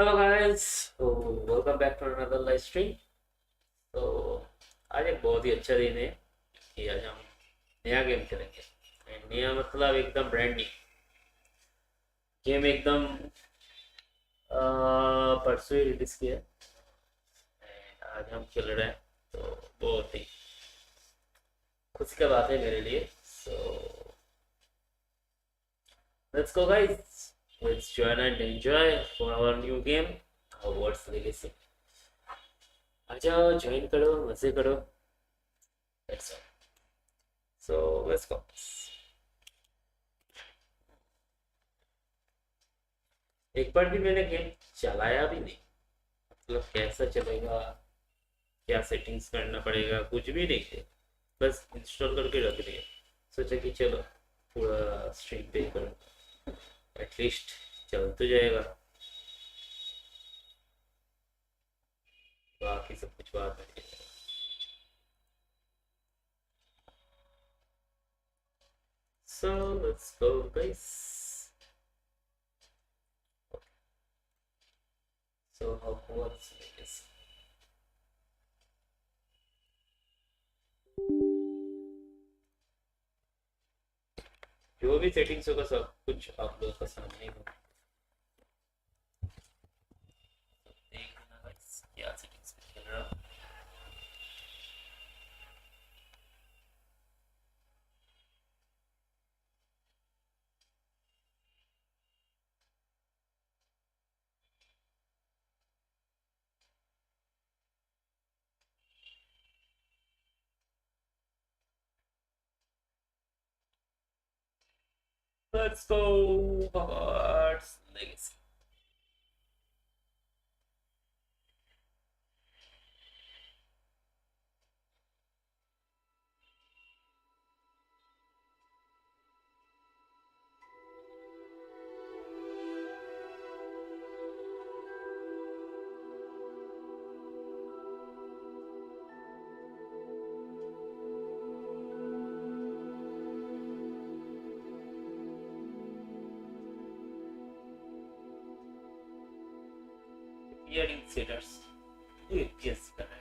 Hello guys, तो welcome back to another live stream. तो आज एक बहुत ही अच्छा दिन है कि आज हम नया गेम खेलेंगे। And नया मतलब एकदम ब्रांड न्यू गेम, एकदम परसों ही रिलीज किया है। And आज हम खेल रहे हैं, तो बहुत ही खुशी का बात है मेरे लिए। So let's go guys, let's join and enjoy for our new game, Hogwarts Legacy। आ जाओ, ज्वाइन करो, मजे करो। That's all. So let's go। एक बार भी मैंने गेम चलाया भी नहीं, मतलब कैसा चलेगा, क्या सेटिंग्स करना पड़ेगा, कुछ भी नहीं थे। बस इंस्टॉल करके रख दिया। सोचा कि चलो पूरा स्ट्रीम पे करो, एटलीस्ट चल तो जाएगा, बाकी सब कुछ बाद में देखेंगे। So let's go guys। So what's this? जो भी सेटिंग्स होगा सब कुछ आप लोगों का सामने ही होगा। देखना गाइस क्या सेटिंग्स पे चल रहा है। Let's go Hogwarts Legacy। Hearing sitters, yes, correct।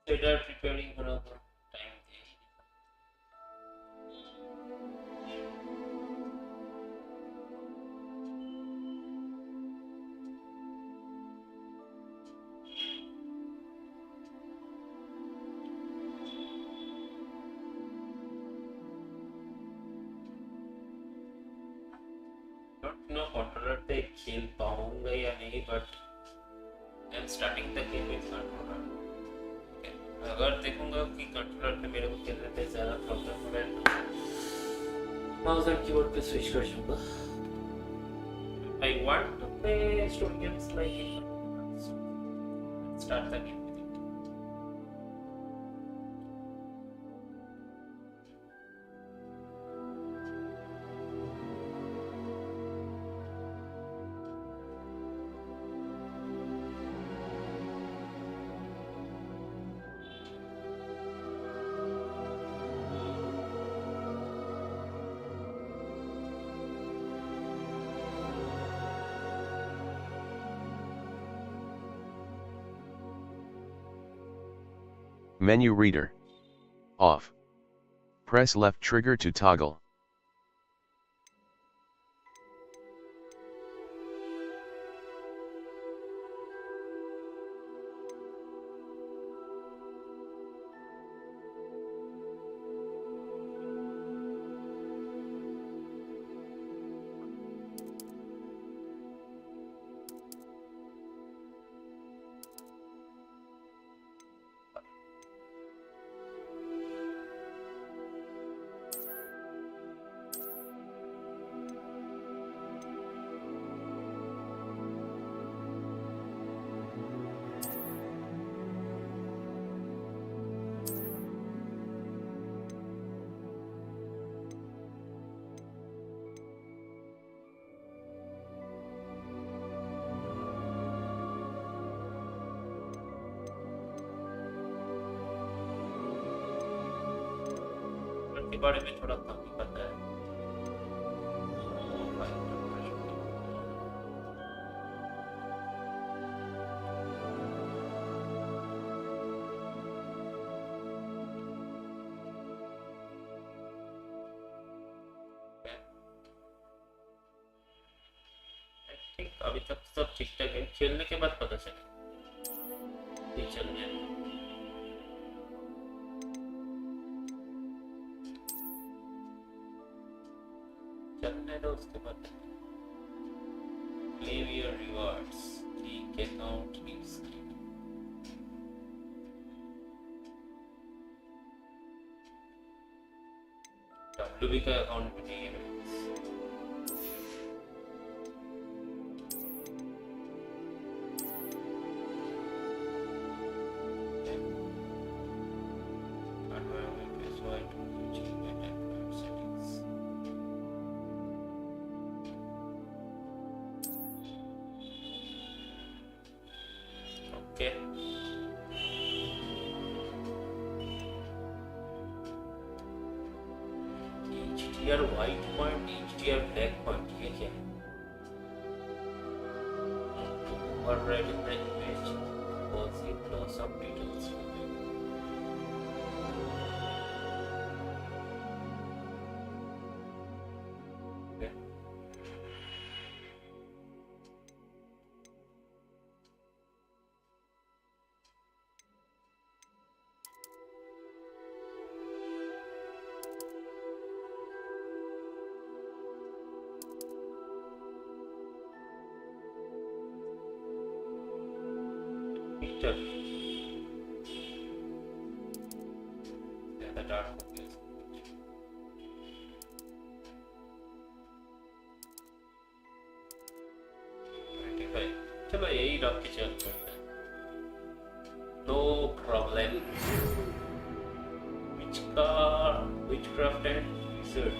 Sitter preparing for a time। Don't know controller पे खेल पाऊंगा या नहीं, but I'm starting the game with controller। Okay। अगर देखूंगा कि कंट्रोलर पे मेरे को खेलने पे ज़्यादा प्रॉब्लम हो रहा है तो माउस एंड कीबोर्ड पे स्विच कर दूंगा। I want to play story games like it। Let's start the game with it। Menu reader. Off. Press left trigger to toggle. के बारे में थोड़ा कम ही पता है। ठीक, अभी तक सब ठीक ठाक है, खेलने के बाद पता चले चल गया। चलने दो, उसके बाद claim your rewards, ठीक है, count is WB का अकाउंट भी नहीं है। Okay. HDR white point, HDR black point, ये क्या है? To override the image causes loss of details. Okay. Picture ज़्यादा डार्क हो गया। चलो यही रख के चल करते हैं, no problem. Witchcraft and wizard,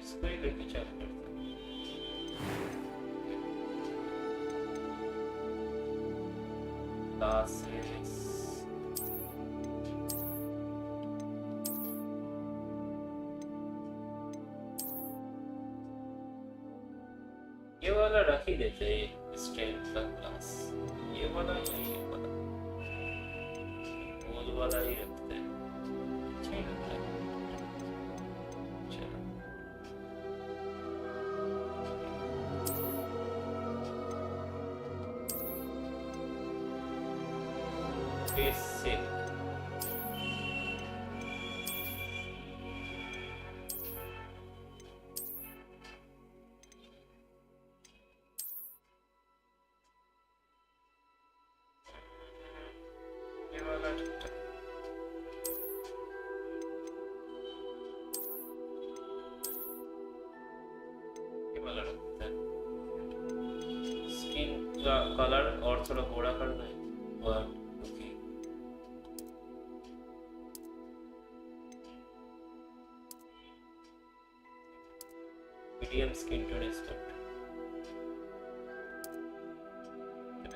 इसको ही करके चल करते हैं। Classes, ये वाला रख ही देते हैं, स्ट्रेंथ का क्लास, ये वाला या ये वाला, गोल वाला ही रखते हैं, अच्छा ही लगता है। चलो बेसिक ये वाला ठीक है। ये वाला रखते हैं। स्किन का कलर और थोड़ा गोरा करना है, और okay medium skin tone expert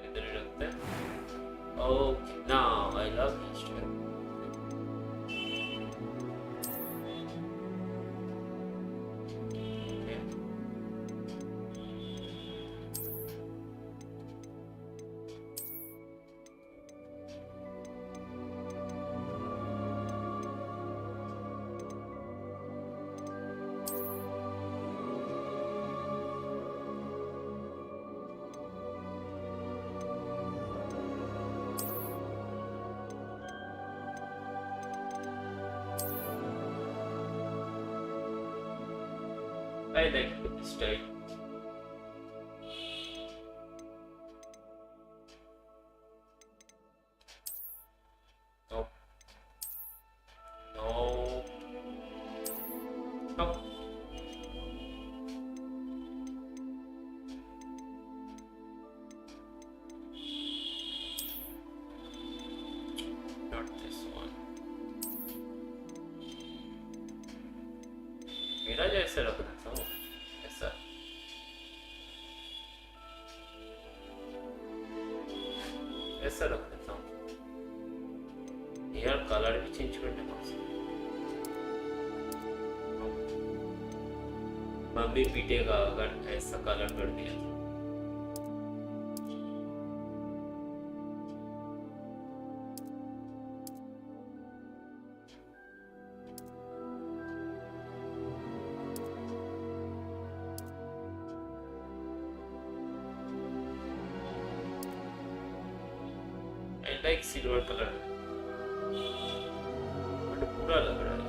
इधर ही रखते हैं। Okay, now I love this too. Okay I like this style. No. No. No. Not this one. मेरा जैसे रख देता हूँ ऐसा ऐसा रख देता हूँ यार कलर भी चेंज करने को मम्मी पीटेगा अगर ऐसा कलर कर दिया तो I like silver color but पूरा लग रहा है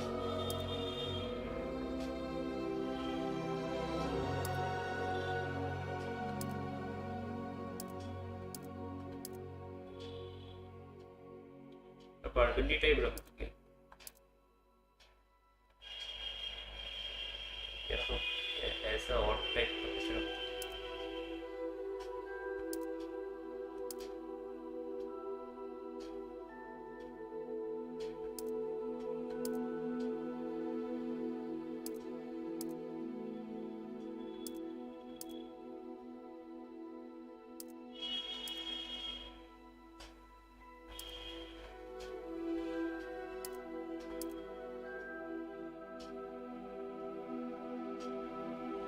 burgundy टाइप रखोगे क्या तो ऐसा और टाइप का कुछ रखो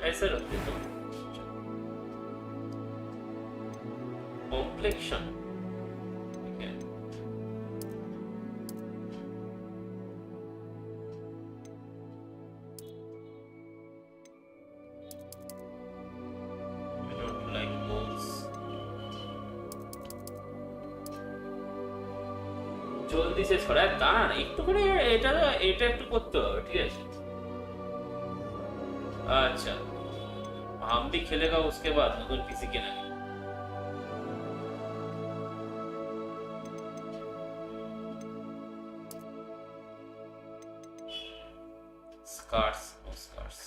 ऐसा रख देता हूँ कॉम्प्लेक्शन ठीक है I don't like balls জলদি শেষ করা দাঁড়া না একটু করে এটা একটু করতে হবে ঠিক আছে अच्छा हम भी खेलेगा उसके बाद नतून पीसी के नहीं स्कार्स नो स्कार्स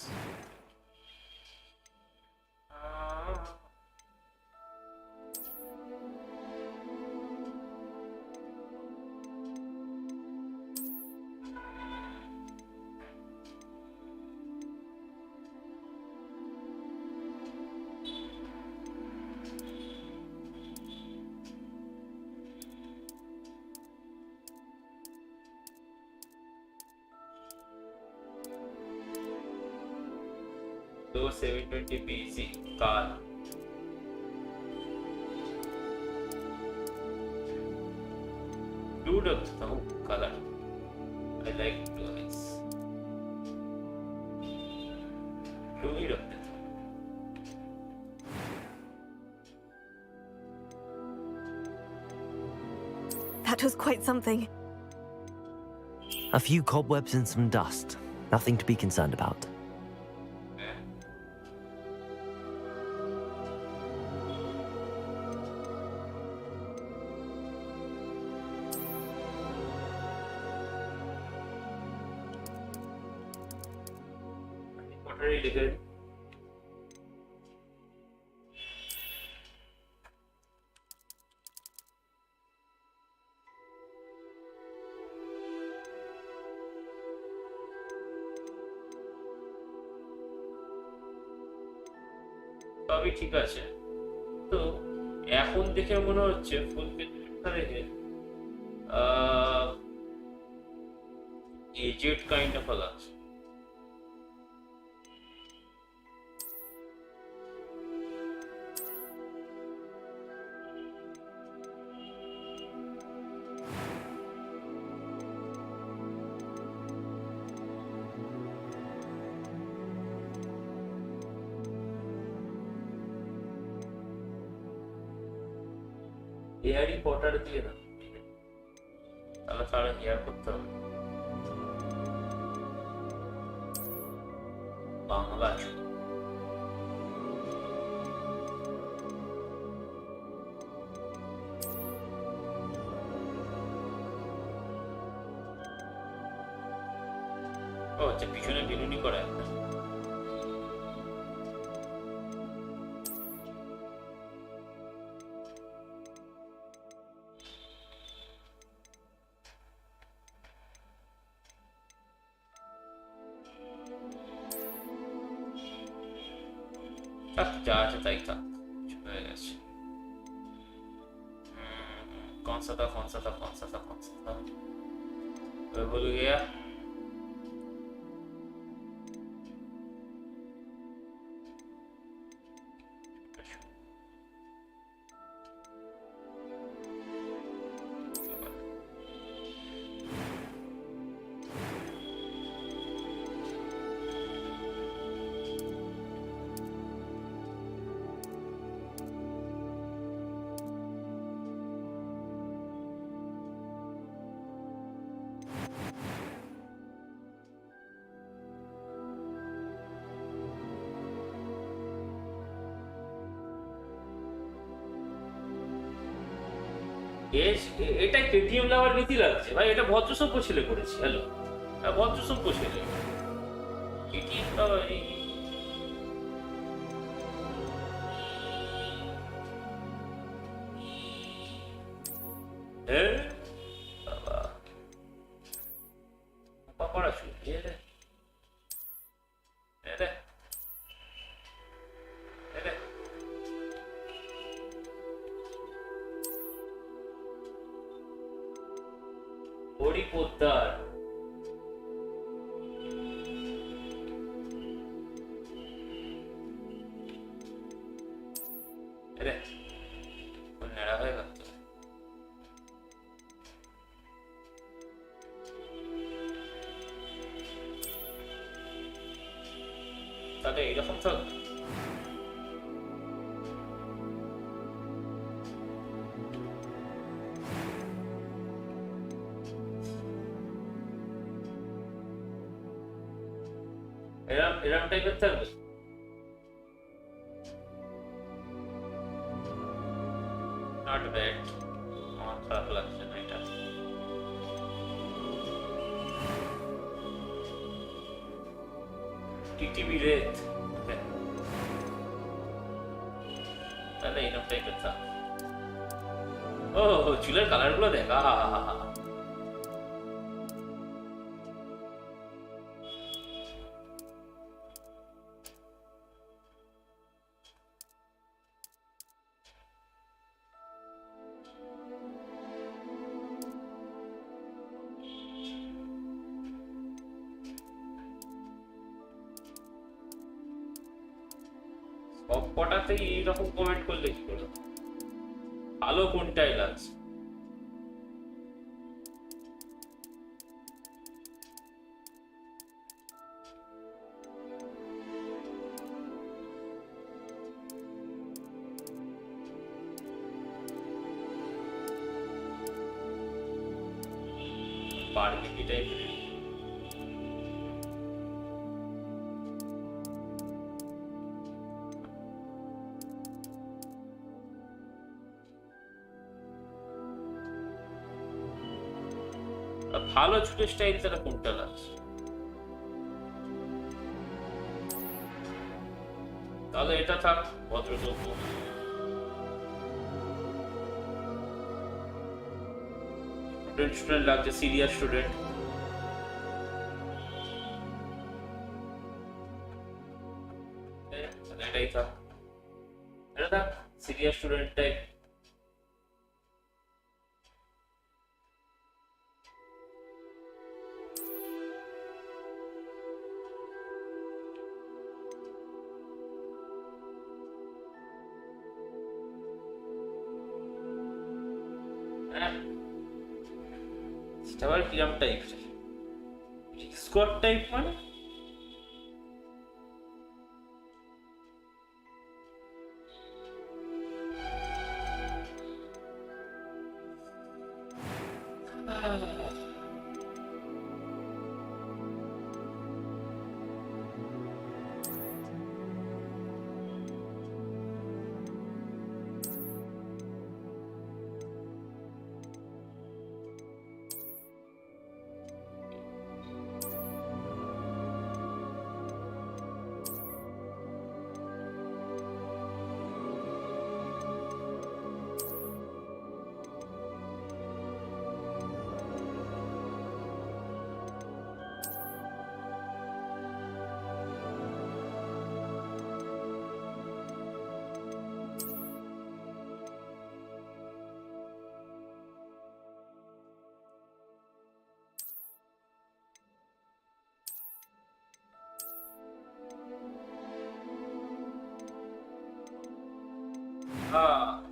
दो 720 पीसी कार ब्लू रखता हूँ colour I like blue eyes blue ही रख देता हूँ That was quite something. A few cobwebs and some dust. Nothing to be concerned about. What are you doing? সবই ঠিক আছে তো এখন দেখে মনে হচ্ছে ফুল পেজটা দেখে এজেড কাইন্ড অফ লাগছে হেয়ারই পটার দিয়ে না তাহলে তারা হেয়ার করতে হবে বাংলা আচ্ছা পিছনে বেলুনি করা একটা থাক যা আছে তাই থাক হয়ে গেছে कौन सा था कौन सा था कौन सा था कौन सा था मैं भूल गया এটা কেটিএম লাভার রীতি লাগছে ভাই এটা ভদ্রসভ্য ছেলে করেছে হ্যালো ভদ্রসভ্য ছেলে কেটিএম লাভার বাবা পাপড়া শুয়ে রে রে রে বড়ি পোদ্দার রে নেড়া হয়ে গেল তাহলে এইরকম চল এরম টাইপের থাকবে নট ব্যাড আমার খারাপ লাগছে না এটা টিটিভি রেট তাহলে এরম টাইপের থাক ও চুলের কালার গুলো দেখ আহা হা হা সবকটাতেই এইরকম কমেন্ট করলে কি করে ভালো কোনটাই লাগছে বারবিকি টাইপের ভালো চুলের স্টাইল তারা কোনটা লাগছে তাহলে এটা থাক ভদ্রসভ্য স্টুডেন্ট লাগছে সিরিয়াস স্টুডেন্ট এটাই থাক এটা থাক সিরিয়াস স্টুডেন্ট টাইপ আবার কিরম টাইপ স্কোয়াড টাইপ মানে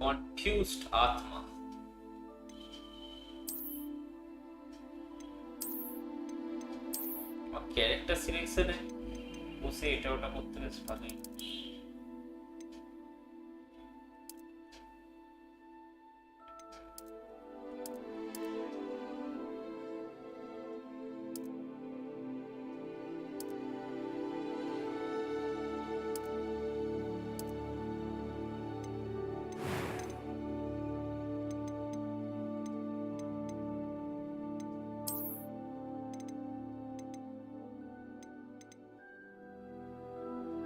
कन्फ्यूज्ड आत्मा ক্যারেক্টার সিলেকশনে বসে এটা ওটা করতে বেশ ভালোই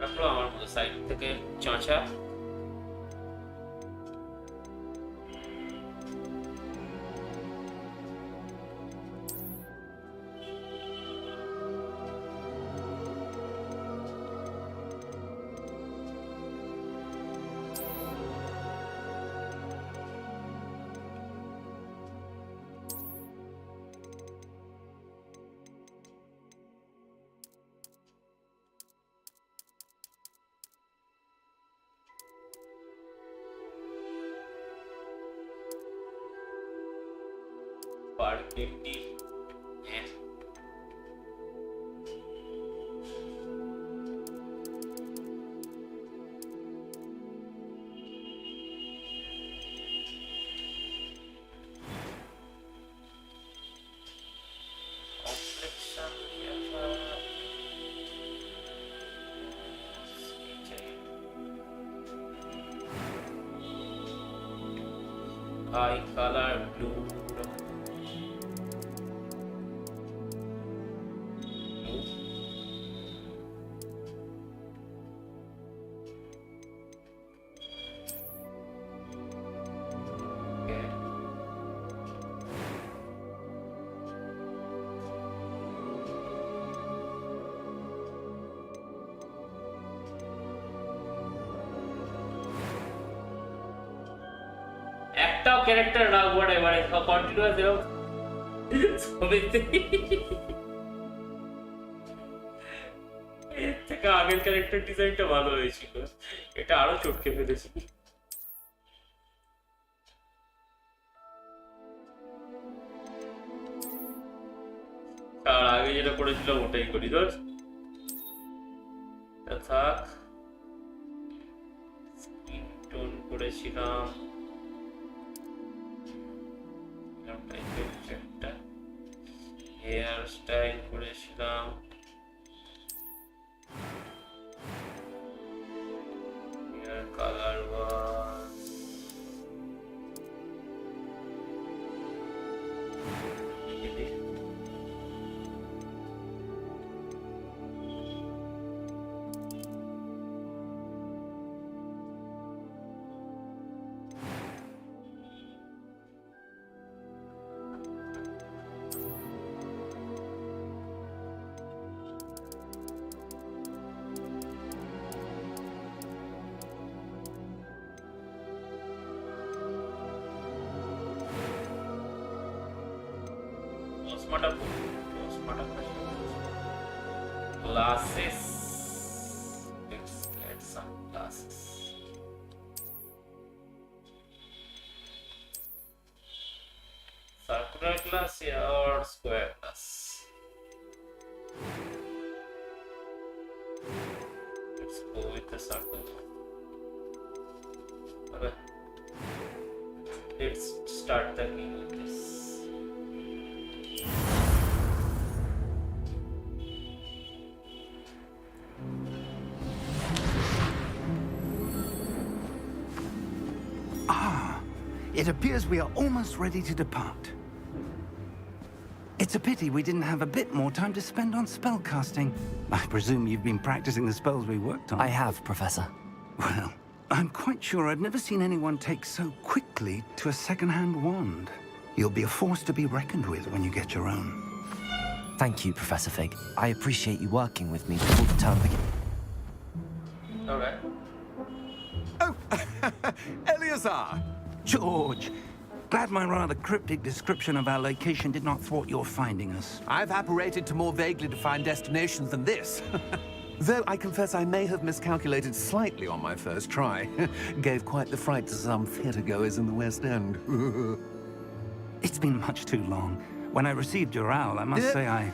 রাখলো আমার মতো সাইড থেকে চাঁচা পারফেক্টলি হ্যাঁ कॉम्प्लेक्शन क्या था हाई कलर ब्लू একটাও ক্যারেক্টার রাখবো না এবারে কন্টিনিউয়াস এরকম ছবিতে এর থেকে আগের ক্যারেক্টার ডিজাইনটা ভালো হয়েছিল এটা আরো চটকে ফেলেছি আর আগে যেটা করেছিলাম ওটাই করি ধর থাক স্কিন টোন করেছিলাম হেয়ার স্টাইল করেছিলাম hair colour was glasses. Let's get some glasses. Circular glass or square glass? Let's go with the circle. Okay. Let's start the game with this. It appears we are almost ready to depart. It's a pity we didn't have a bit more time to spend on spellcasting. I presume you've been practicing the spells we worked on. I have, Professor. Well, I'm quite sure I've never seen anyone take so quickly to a second-hand wand. You'll be a force to be reckoned with when you get your own. Thank you, Professor Fig. I appreciate you working with me before the term begins. All right. Oh, Eleazar! George, glad my rather cryptic description of our location did not thwart your finding us. I've apparated to more vaguely defined destinations than this. Though I confess I may have miscalculated slightly on my first try. Gave quite the fright to some theatre-goers in the West End. It's been much too long. When I received your owl, I must say I...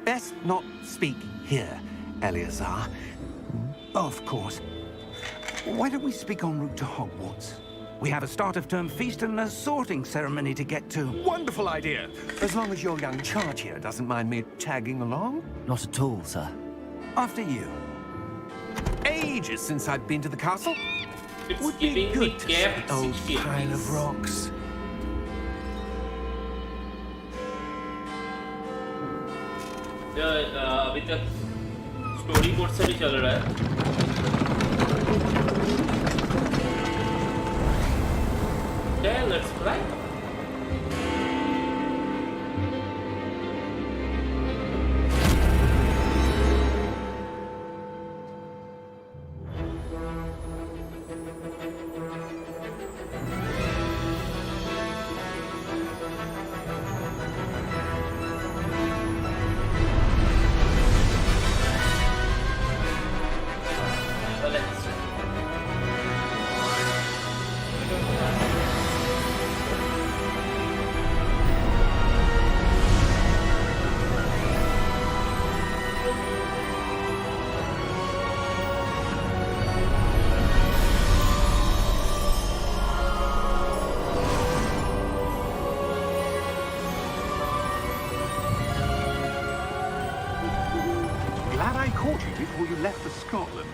Best not speak here, Eleazar. Of course. Why don't we speak en route to Hogwarts? We have a start-of-term feast and a sorting ceremony to get to. Wonderful idea! As long as your young charge here doesn't mind me tagging along. Not at all, sir. After you. Ages since I've been to the castle. It's Would be giving me good to see cap the old 60 pile of rupees. rocks. अभी तक story mode से भी चल रहा है. Yeah, let's fly. Glad I caught you before you left for Scotland.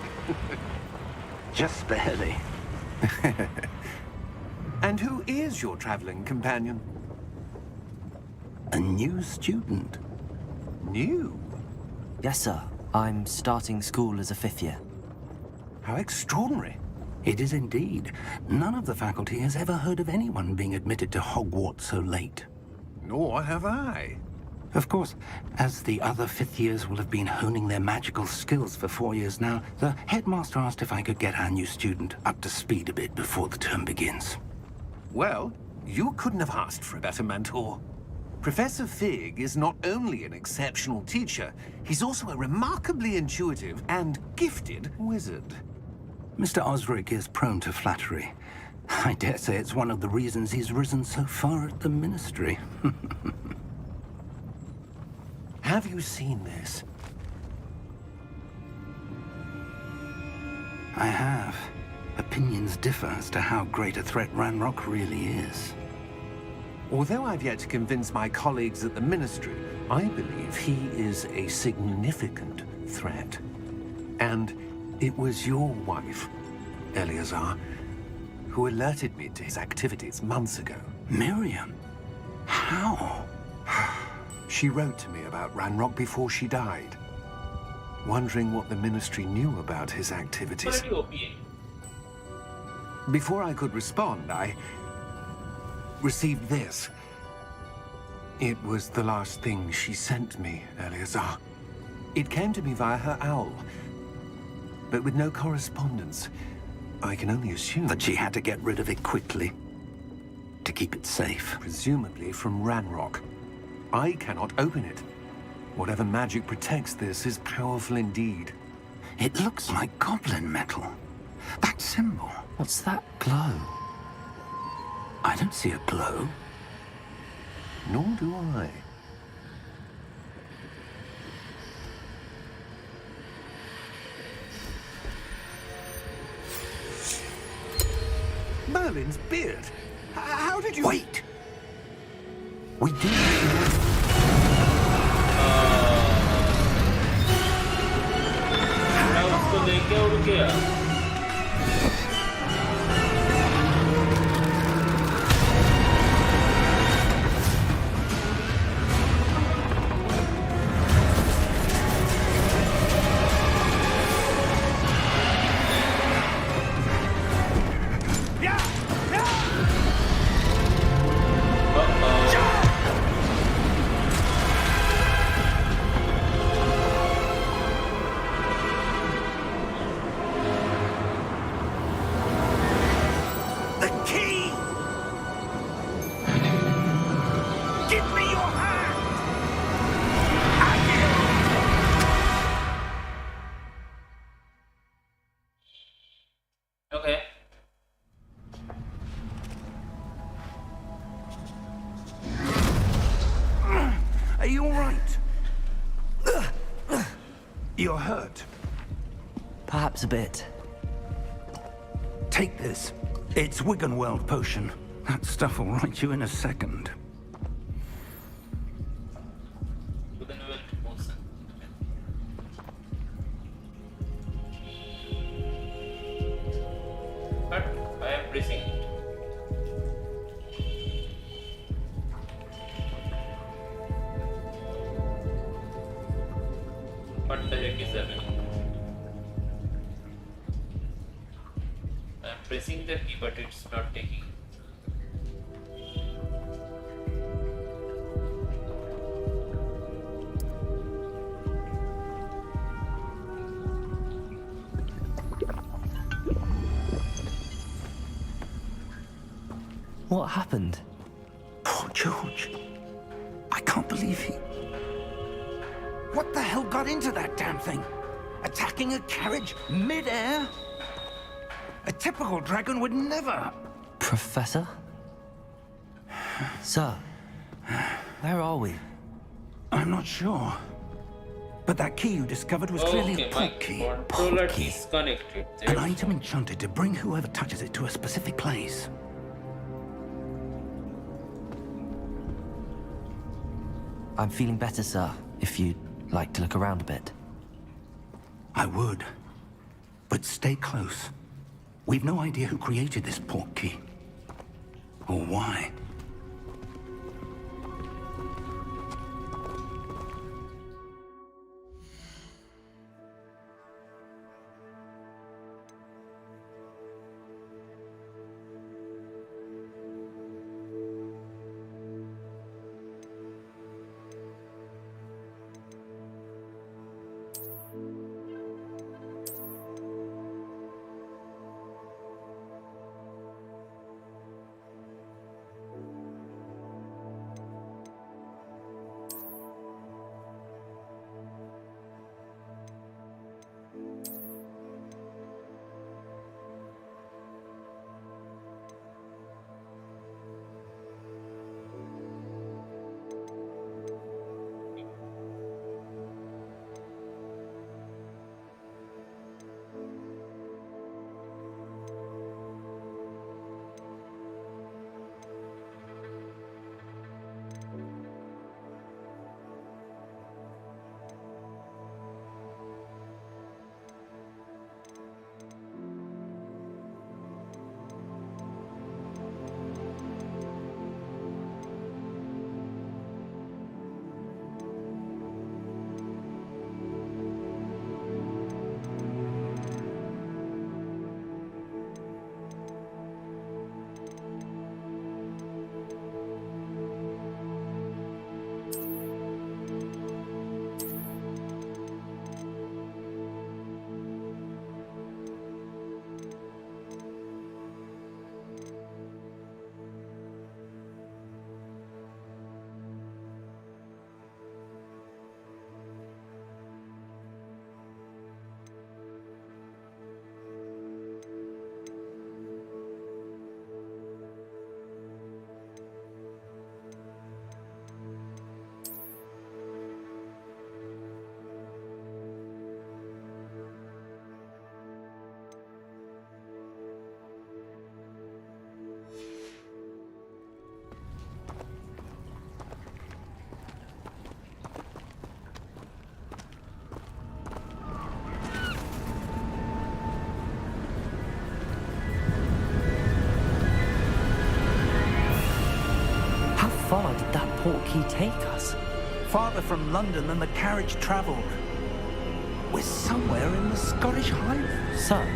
Just barely. And who is your travelling companion? A new student. New? Yes, sir. I'm starting school as a 5th year. How extraordinary. It is indeed. None of the faculty has ever heard of anyone being admitted to Hogwarts so late. Nor have I. Of course, as the other 5th years will have been honing their magical skills for 4 years now, the headmaster asked if I could get our new student up to speed a bit before the term begins. Well, you couldn't have asked for a better mentor. Professor Fig is not only an exceptional teacher, he's also a remarkably intuitive and gifted wizard. Mr. Osric is prone to flattery. I dare say it's one of the reasons he's risen so far at the Ministry. Have you seen this? I have. Opinions differ as to how great a threat Ranrock really is. Although I've yet to convince my colleagues at the Ministry, I believe he is a significant threat. And it was your wife, Eleazar, who alerted me to his activities months ago. Miriam? How? She wrote to me about Ranrock before she died, wondering what the Ministry knew about his activities. Pretty OP. Before I could respond, I received this. It was the last thing she sent me, Eleazar. It came to me via her owl, but with no correspondence. I can only assume That she had to get rid of it quickly. To keep it safe. presumably from Ranrock. I cannot open it. Whatever magic protects this is powerful indeed. It looks like goblin metal. That symbol. What's that glow? I don't see a glow. Nor do I. Merlin's beard. How did you... Wait! We do. मैं उसको लेके उड़ गया. You're hurt. Perhaps a bit. Take this. It's Wiggenweld potion. That stuff will right you in a second. But I am pressing it. What the heck is happening? I am pressing the key, but it's not taking. What happened? Poor George. I can't believe he... What the hell got into that damn thing? Attacking a carriage mid-air? A typical dragon would never... Professor? Sir, where are we? I'm not sure. But that key you discovered was clearly Okay, a my port key. controller Port key. disconnected. An item enchanted to bring whoever touches it to a specific place. I'm feeling better, sir, if you'd like to look around a bit. I would. But stay close. We've no idea who created this port key. Or why. far did that portkey take us? Farther from London than the carriage travelled. We're somewhere in the Scottish Highlands. Sir,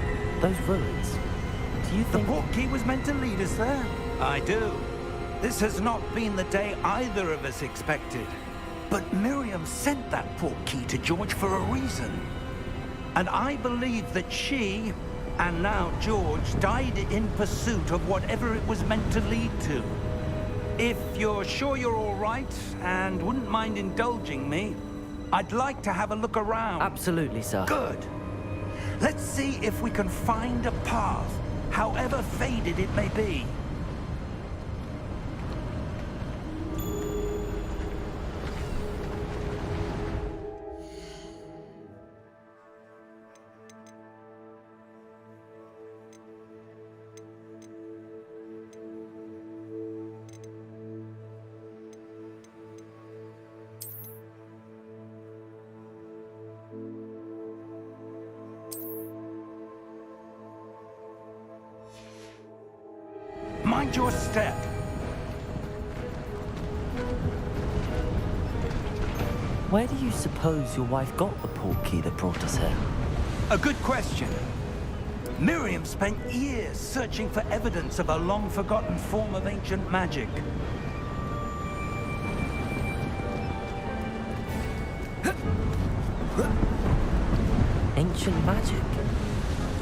those ruins. Do you The think... portkey was meant to lead us there? I do. This has not been the day either of us expected. But Miriam sent that portkey to George for a reason. And I believe that she, and now George, died in pursuit of whatever it was meant to lead to. If you're sure you're all right, and wouldn't mind indulging me, I'd like to have a look around. Absolutely, sir. Good. Let's see if we can find a path, however faded it may be. Mind your step. Where do you suppose your wife got the portkey that brought us here? A good question. Miriam spent years searching for evidence of a long-forgotten form of ancient magic. Ancient magic?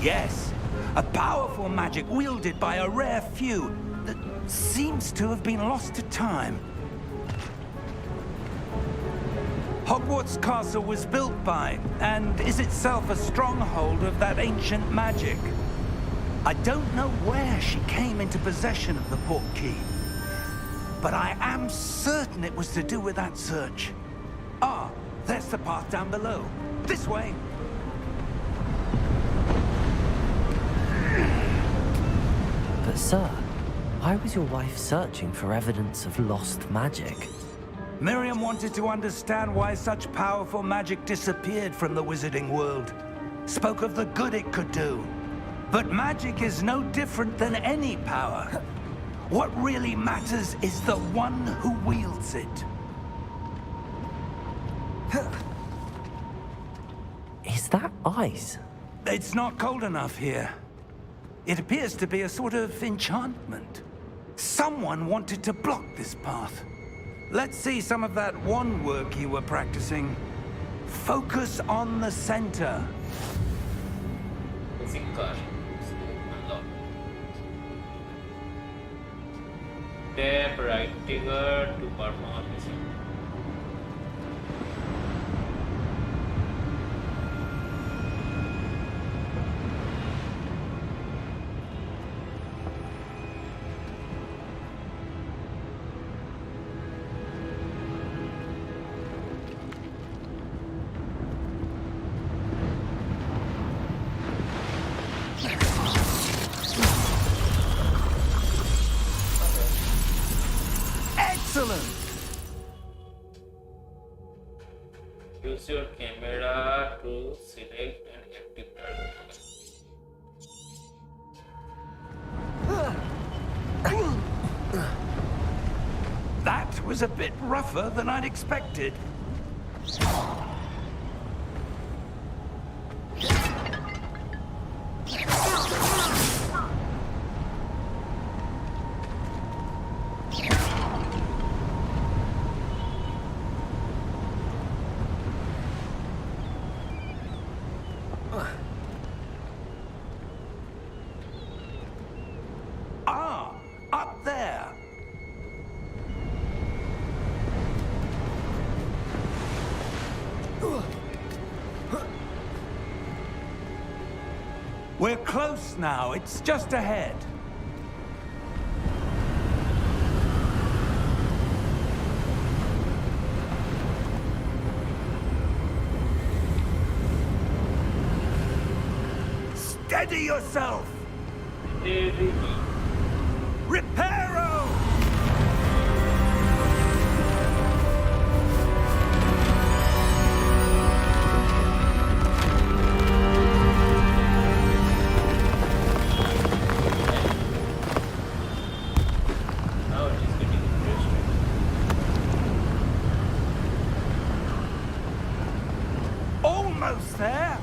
Yes, a powerful magic wielded by a rare few that seems to have been lost to time. Hogwarts Castle was built by, and is itself a stronghold of that ancient magic. I don't know where she came into possession of the portkey, but I am certain it was to do with that search. Ah, there's the path down below. This way. But sir, why was your wife searching for evidence of lost magic? Miriam wanted to understand why such powerful magic disappeared from the wizarding world. Spoke of the good it could do. But magic is no different than any power. What really matters is the one who wields it. Is that ice? It's not cold enough here. It appears to be a sort of enchantment. Someone wanted to block this path. Let's see some of that wand work you were practicing. Focus on the center. Basic car. Unlock. Tap right trigger to perform mission. Excellent! Use your camera to select and active target. That was a bit rougher than I'd expected. Ah, up there. We're close now. It's just ahead. Steady yourself! Steady. Reparo! Now it is getting interesting. Almost there!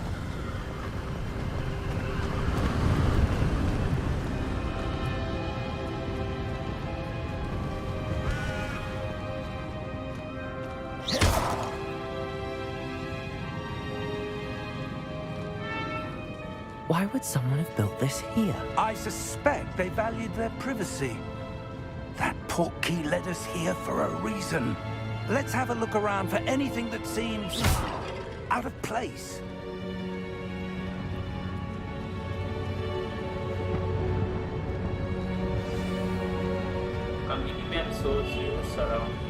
Why would someone have built this here? I suspect they valued their privacy. That portkey led us here for a reason. Let's have a look around for anything that seems out of place. A mini-map shows you surroundings.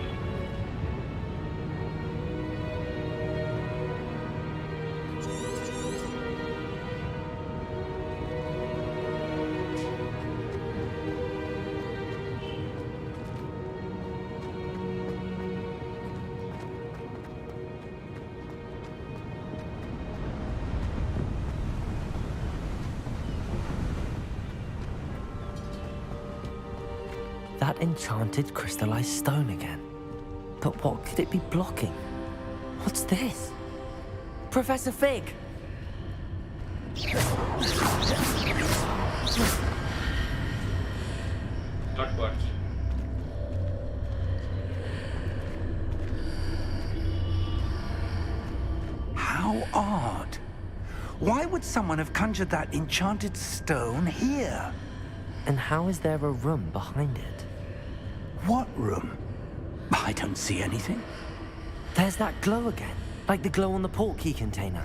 That enchanted crystallized stone again. But what could it be blocking? What's this? Professor Fig! Not working. How odd. Why would someone have conjured that enchanted stone here? And how is there a room behind it? What room? I don't see anything. There's that glow again, like the glow on the portkey container.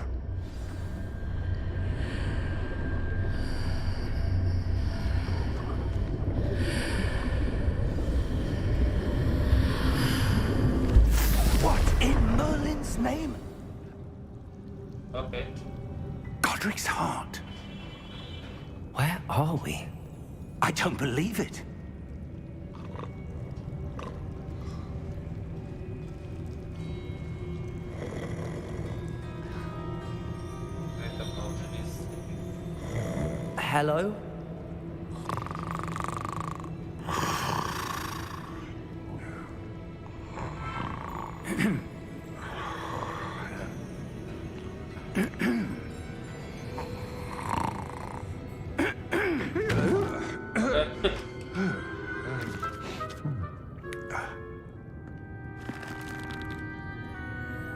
What in Merlin's name? Okay. Godric's heart. Where are we? I don't believe it. Where the mountain is. Hello?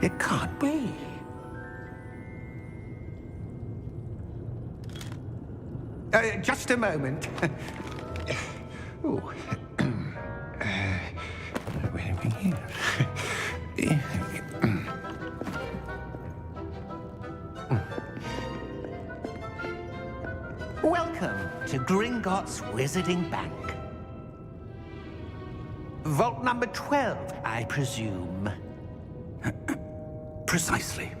It can't be. Just a moment. Oh. Where are we here? Welcome to Gringotts Wizarding Bank. Vault number 12, I presume. Precisely.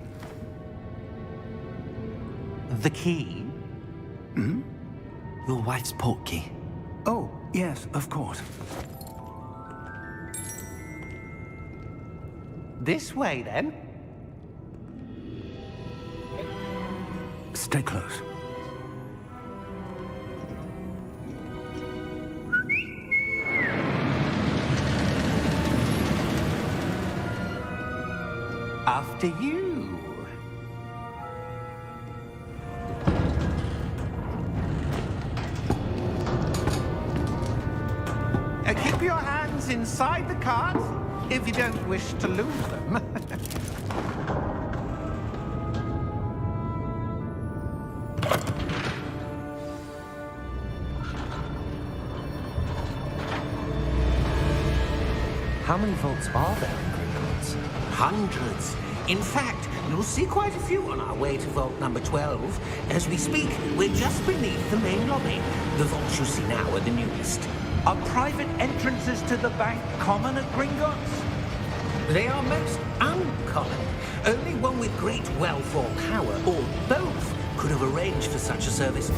The key? Your wife's portkey. Oh, yes, of course. This way, then. Stay close. After you. Keep your hands inside the cart if you don't wish to lose them. How many vaults are there in Gringotts? Hundreds. In fact, you'll see quite a few on our way to vault number 12. As we speak, we're just beneath the main lobby. The vaults you see now are the newest. Are private entrances to the bank common at Gringotts? They are most uncommon. Only one with great wealth or power, or both, could have arranged for such a service.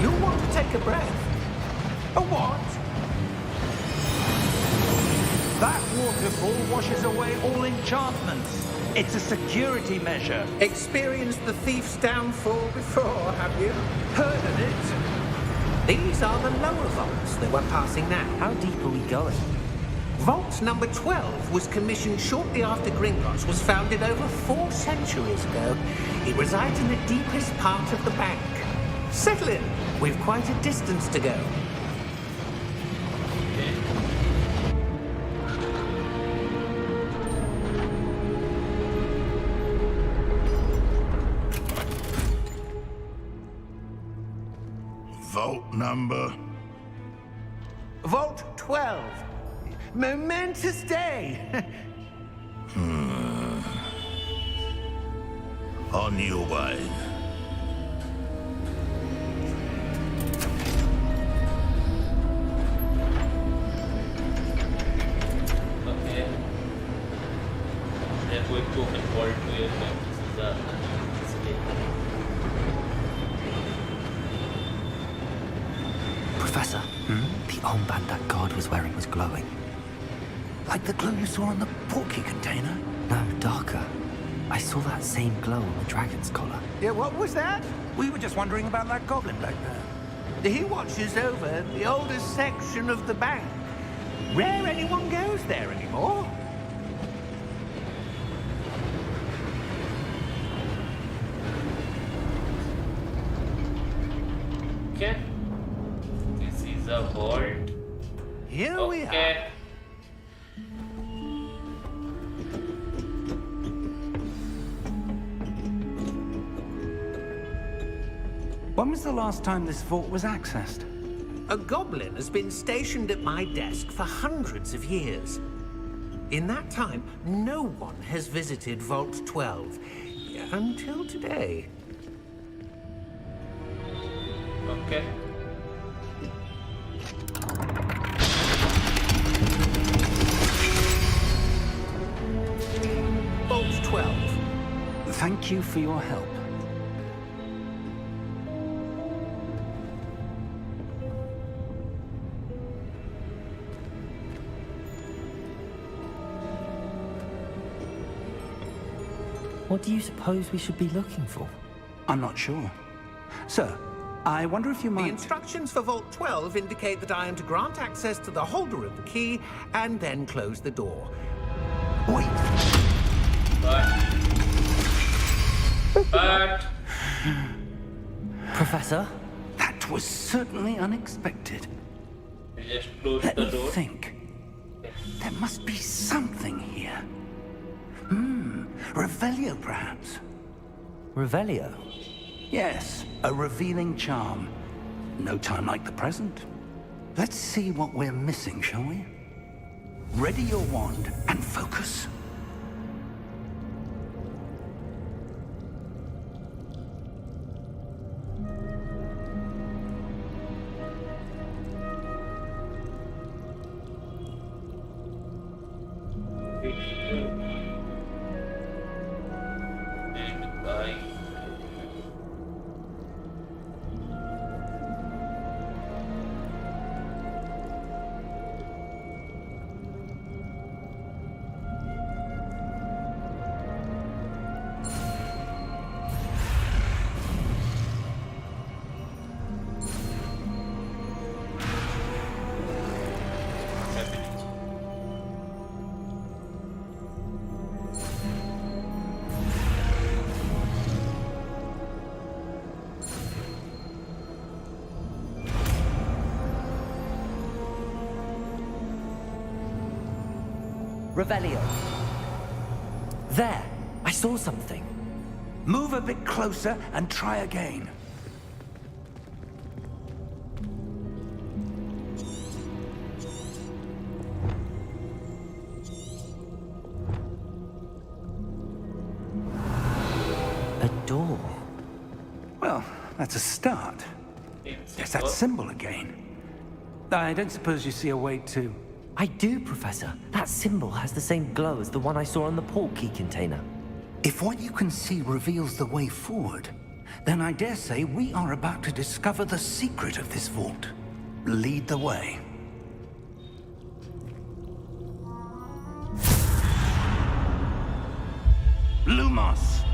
You'll want to take a breath. A what? That waterfall washes away all enchantments. It's a security measure. Experienced the thief's downfall before, have you? Heard of it? These are the lower vaults that we're passing now. How deep are we going? Vault number 12 was commissioned shortly after Gringotts was founded over 4 centuries ago. It resides in the deepest part of the bank. Settle in. We've quite a distance to go. Vault number? Vault 12. Momentous day. On your way. Okay. They're going to open vault to your left. This is the Professor, the armband that guard was wearing was glowing. Like the glow you saw on the portkey container? No, darker. I saw that same glow on the dragon's collar. Yeah, what was that? We were just wondering about that goblin back there. He watches over the oldest section of the bank. Rare anyone goes there anymore. Okay. This is a vault. Here we are. Okay. When was the last time this vault was accessed? A goblin has been stationed at my desk for hundreds of years. In that time, no one has visited Vault 12 until today. Okay. Vault 12. Thank you for your help. What do you suppose we should be looking for? I'm not sure. Sir, I wonder if you The might... instructions for Vault 12 indicate that I am to grant access to the holder of the key and then close the door. Wait! But Professor? That was certainly unexpected. we just close Let the me door. think. There must be something here. Revelio, perhaps? Revelio? Yes, a revealing charm. No time like the present. Let's see what we're missing, shall we? Ready your wand and focus. And bye. Revelio. There! I saw something. Move a bit closer and try again. A door. Well, that's a start. There's that symbol again. I don't suppose you see a way to... I do, Professor. That symbol has the same glow as the one I saw on the port key container. If what you can see reveals the way forward, then I dare say we are about to discover the secret of this vault. Lead the way. Lumos!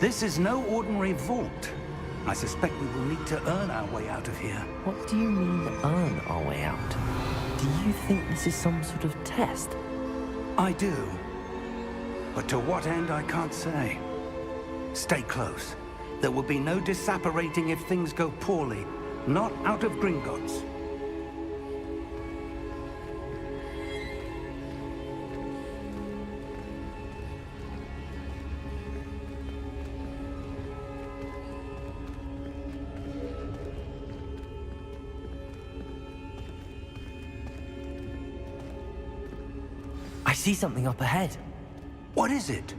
This is no ordinary vault. I suspect we will need to earn our way out of here. What do you mean, earn our way out? Do you think this is some sort of test? I do. But to what end, I can't say. Stay close. There will be no disapparating if things go poorly. Not out of Gringotts. I see something up ahead. What is it?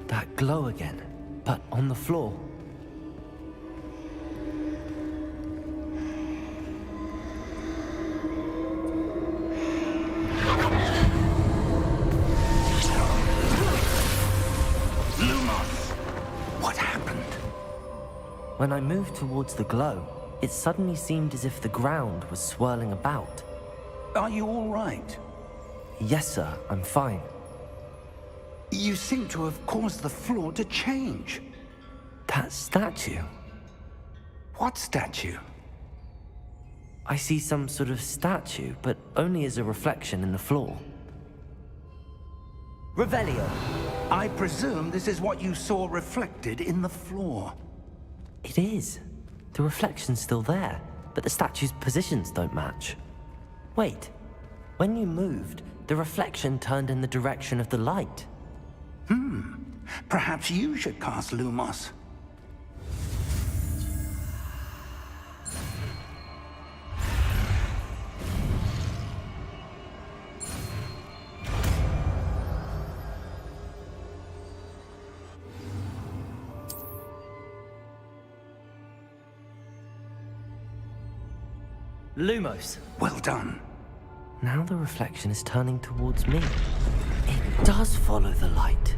That glow again, but on the floor. Lumos! What happened? When I moved towards the glow, it suddenly seemed as if the ground was swirling about. Are you all right? Yes, sir, I'm fine. You seem to have caused the floor to change. That statue? What statue? I see some sort of statue, but only as a reflection in the floor. Revelio! I presume this is what you saw reflected in the floor. It is. The reflection's still there, but the statue's positions don't match. Wait. When you moved, the reflection turned in the direction of the light. Perhaps you should cast Lumos. Lumos! Well done. Now the reflection is turning towards me. It does follow the light.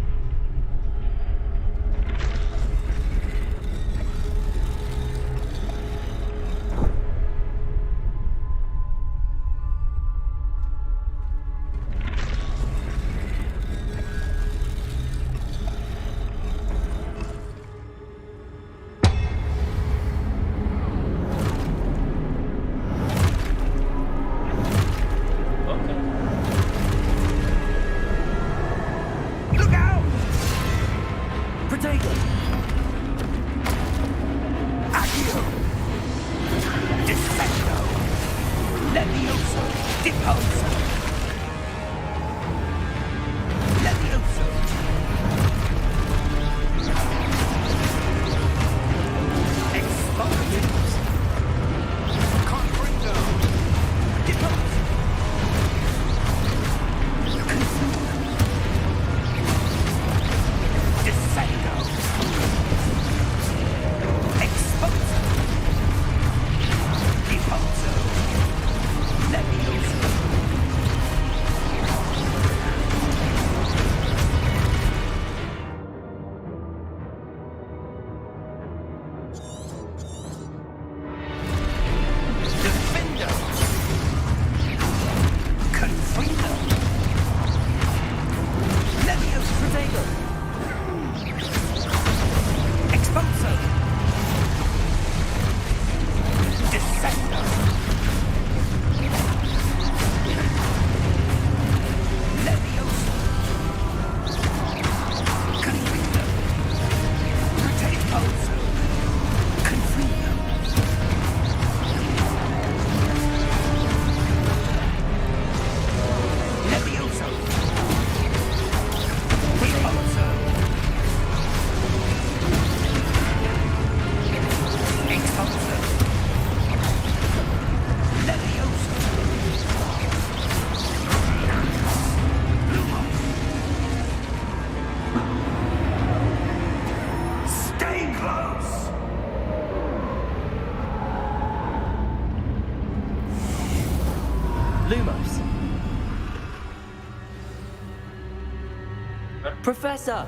Professor!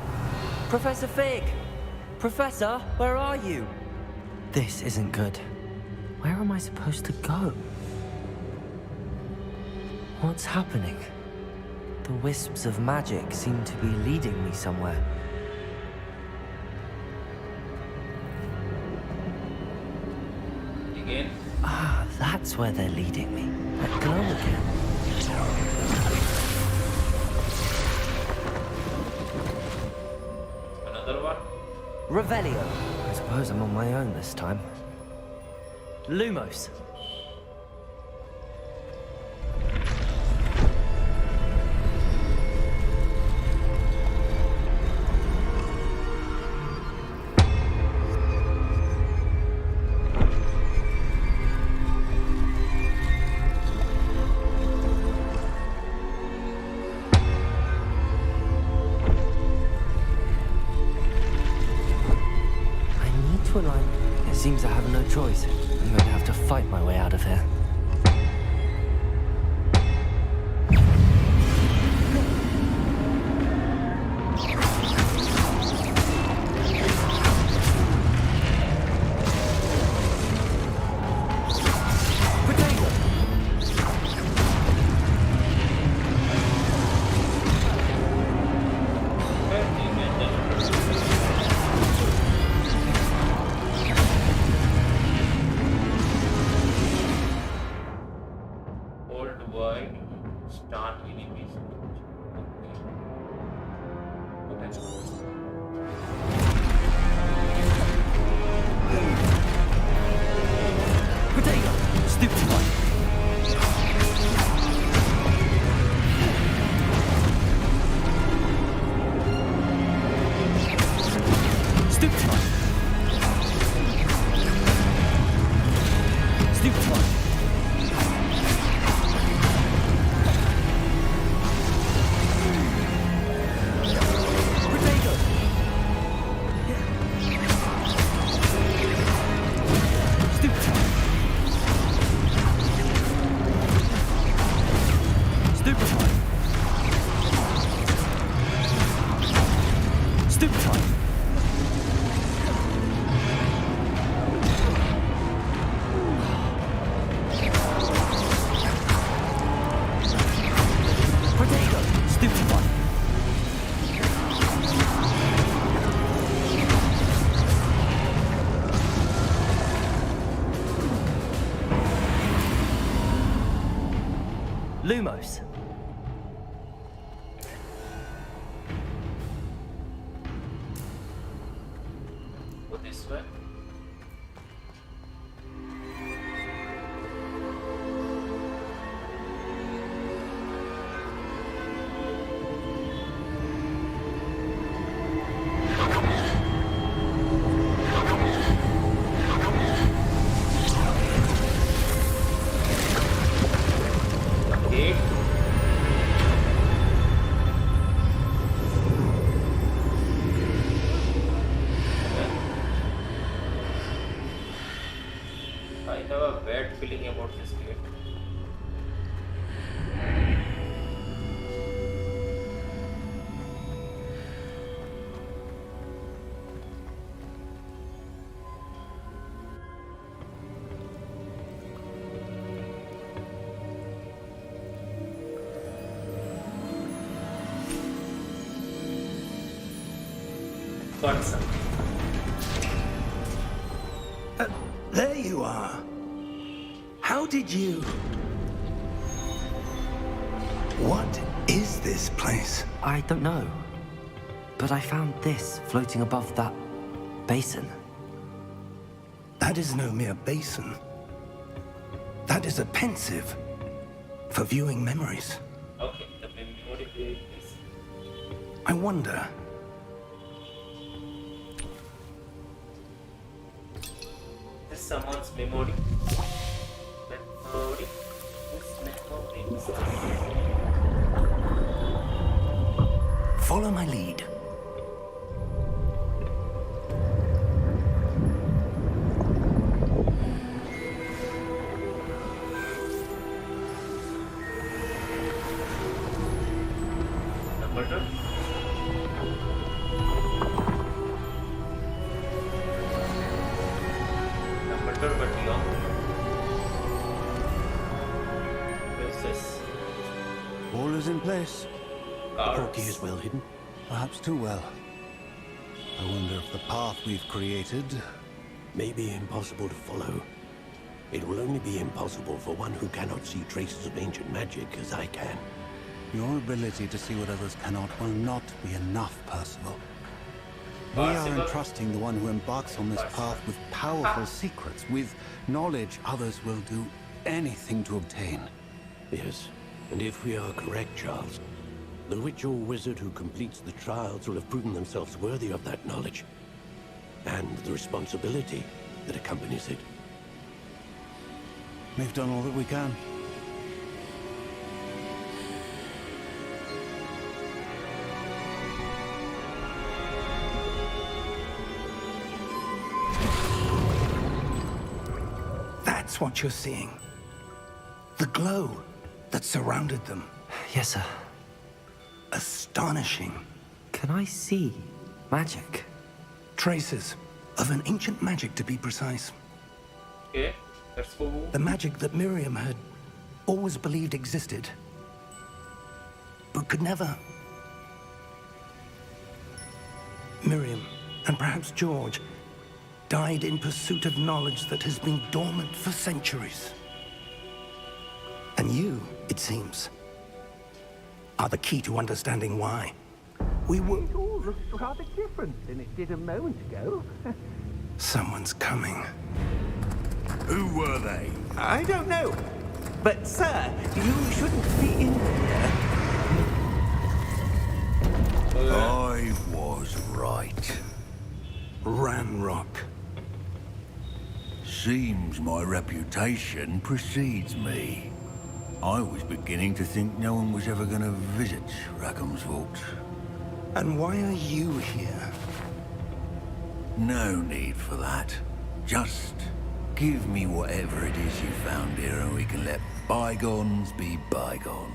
Professor Fig! Professor, where are you? This isn't good. Where am I supposed to go? What's happening? The wisps of magic seem to be leading me somewhere. Again? Ah, that's where they're leading me. That glow again. Another one? Revelio. I suppose I'm on my own this time. Lumos. It seems I have no choice. I'm going to have to fight my way out of here. Stupefy. Stupefy. Stupefy. Potato. Stupefy. Stupefy. Stupefy. Potato. Stupefy. Lumos. Go this way. Okay. I have a bad feeling about this gate. Got some. There you are. How did you... What is this place? I don't know. But I found this floating above that basin. That is no mere basin. That is a pensive for viewing memories. Okay, the memory is this. I wonder... This is someone's memory. Memory. This memory. Follow my lead. Number 2. Number 2 but young. What's this? All is in place. Cards. Is well hidden. Perhaps too well. I wonder if the path we've created... May be impossible to follow. It will only be impossible for one who cannot see traces of ancient magic as I can. Your ability to see what others cannot will not be enough, Percival. We are Percival? entrusting the one who embarks on this path with powerful secrets, with knowledge others will do anything to obtain. Yes, and if we are correct, Charles, the witch or wizard who completes the trials will have proven themselves worthy of that knowledge. And the responsibility that accompanies it. We've done all that we can. That's what you're seeing. The glow that surrounded them. Yes, sir. Astonishing. Can I see magic? Traces of an ancient magic, to be precise. Okay, let's go. The magic that Miriam had always believed existed, but could never. Miriam, and perhaps George, died in pursuit of knowledge that has been dormant for centuries. And you, it seems, are the key to understanding why. We were... It all looks rather different than it did a moment ago. Someone's coming. Who were they? I don't know. But, sir, you shouldn't be in here. I was right. Ranrock. Seems my reputation precedes me. I was beginning to think no one was ever going to visit Rackham's vault. And why are you here? No need for that. Just give me whatever it is you found here and we can let bygones be bygones.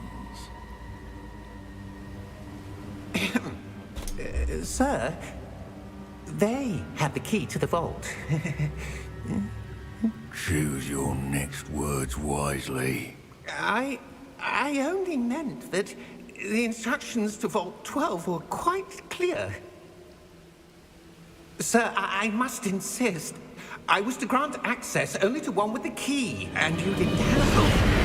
Sir, they have the key to the vault. Choose your next words wisely. I only meant that the instructions to Vault 12 were quite clear. Sir, I must insist. I was to grant access only to one with the key, and you didn't have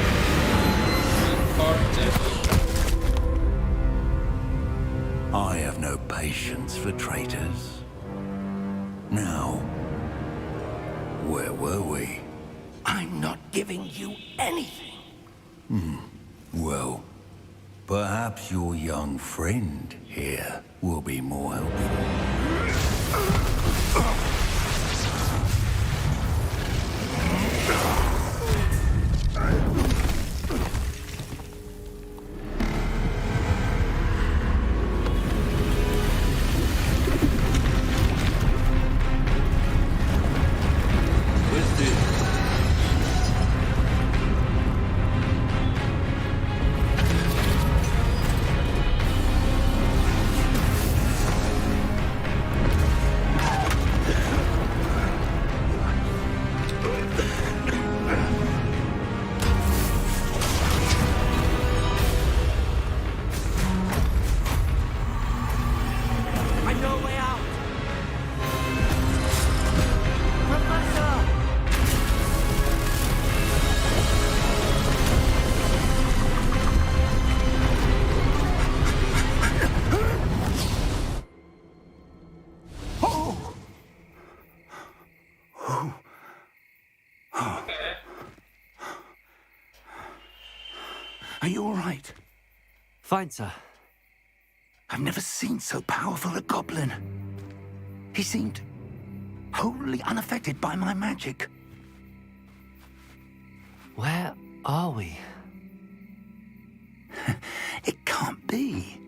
I have no patience for traitors. Now, where were we? I'm not giving you anything. Well, perhaps your young friend here will be more helpful. Are you all right? Fine, sir. I've never seen so powerful a goblin. He seemed wholly unaffected by my magic. Where are we? It can't be.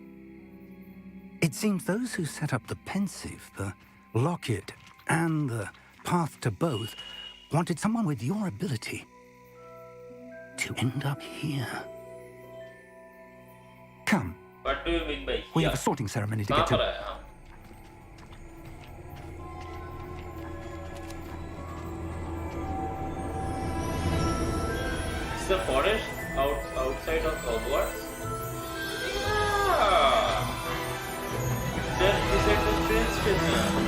It seems those who set up the pensive, the locket, and the path to both wanted someone with your ability to end up here. Come. What do you mean by We here? have a sorting ceremony to get to. It's the forest outside of Hogwarts. Yeah. Just beside the train station.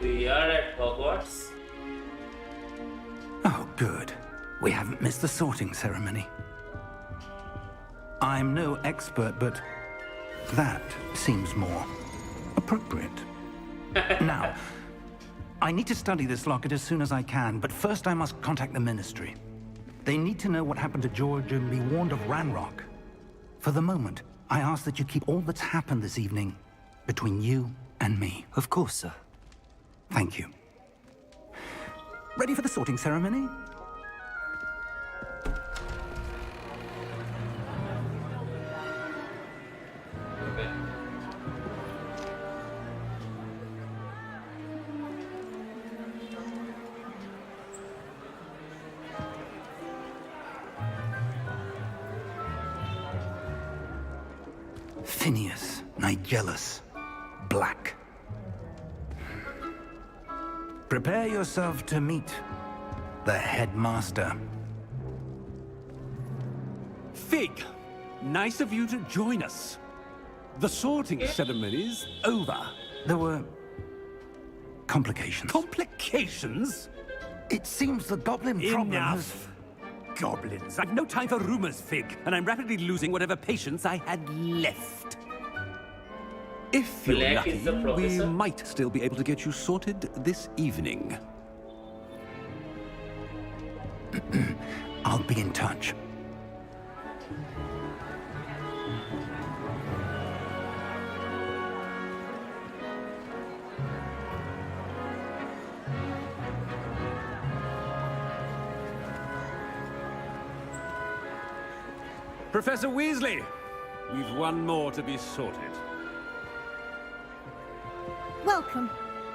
We are at Hogwarts. Oh, good. We haven't missed the sorting ceremony. I'm no expert, but that seems more appropriate. Now, I need to study this locket as soon as I can, but first I must contact the Ministry. They need to know what happened to George and be warned of Ranrock. For the moment, I ask that you keep all that's happened this evening between you and me. Of course, sir. Thank you. Ready for the sorting ceremony? Phineas, Nigellus, Black. Prepare yourself to meet the headmaster. Fig, nice of you to join us. The sorting ceremony's over. There were complications. Complications? It seems the goblin problem has... Enough. Goblins. I've no time for rumors, Fig, and I'm rapidly losing whatever patience I had left. If you're Black lucky, is the we professor. might still be able to get you sorted this evening. I'll be in touch. Professor Weasley, we've one more to be sorted. Welcome.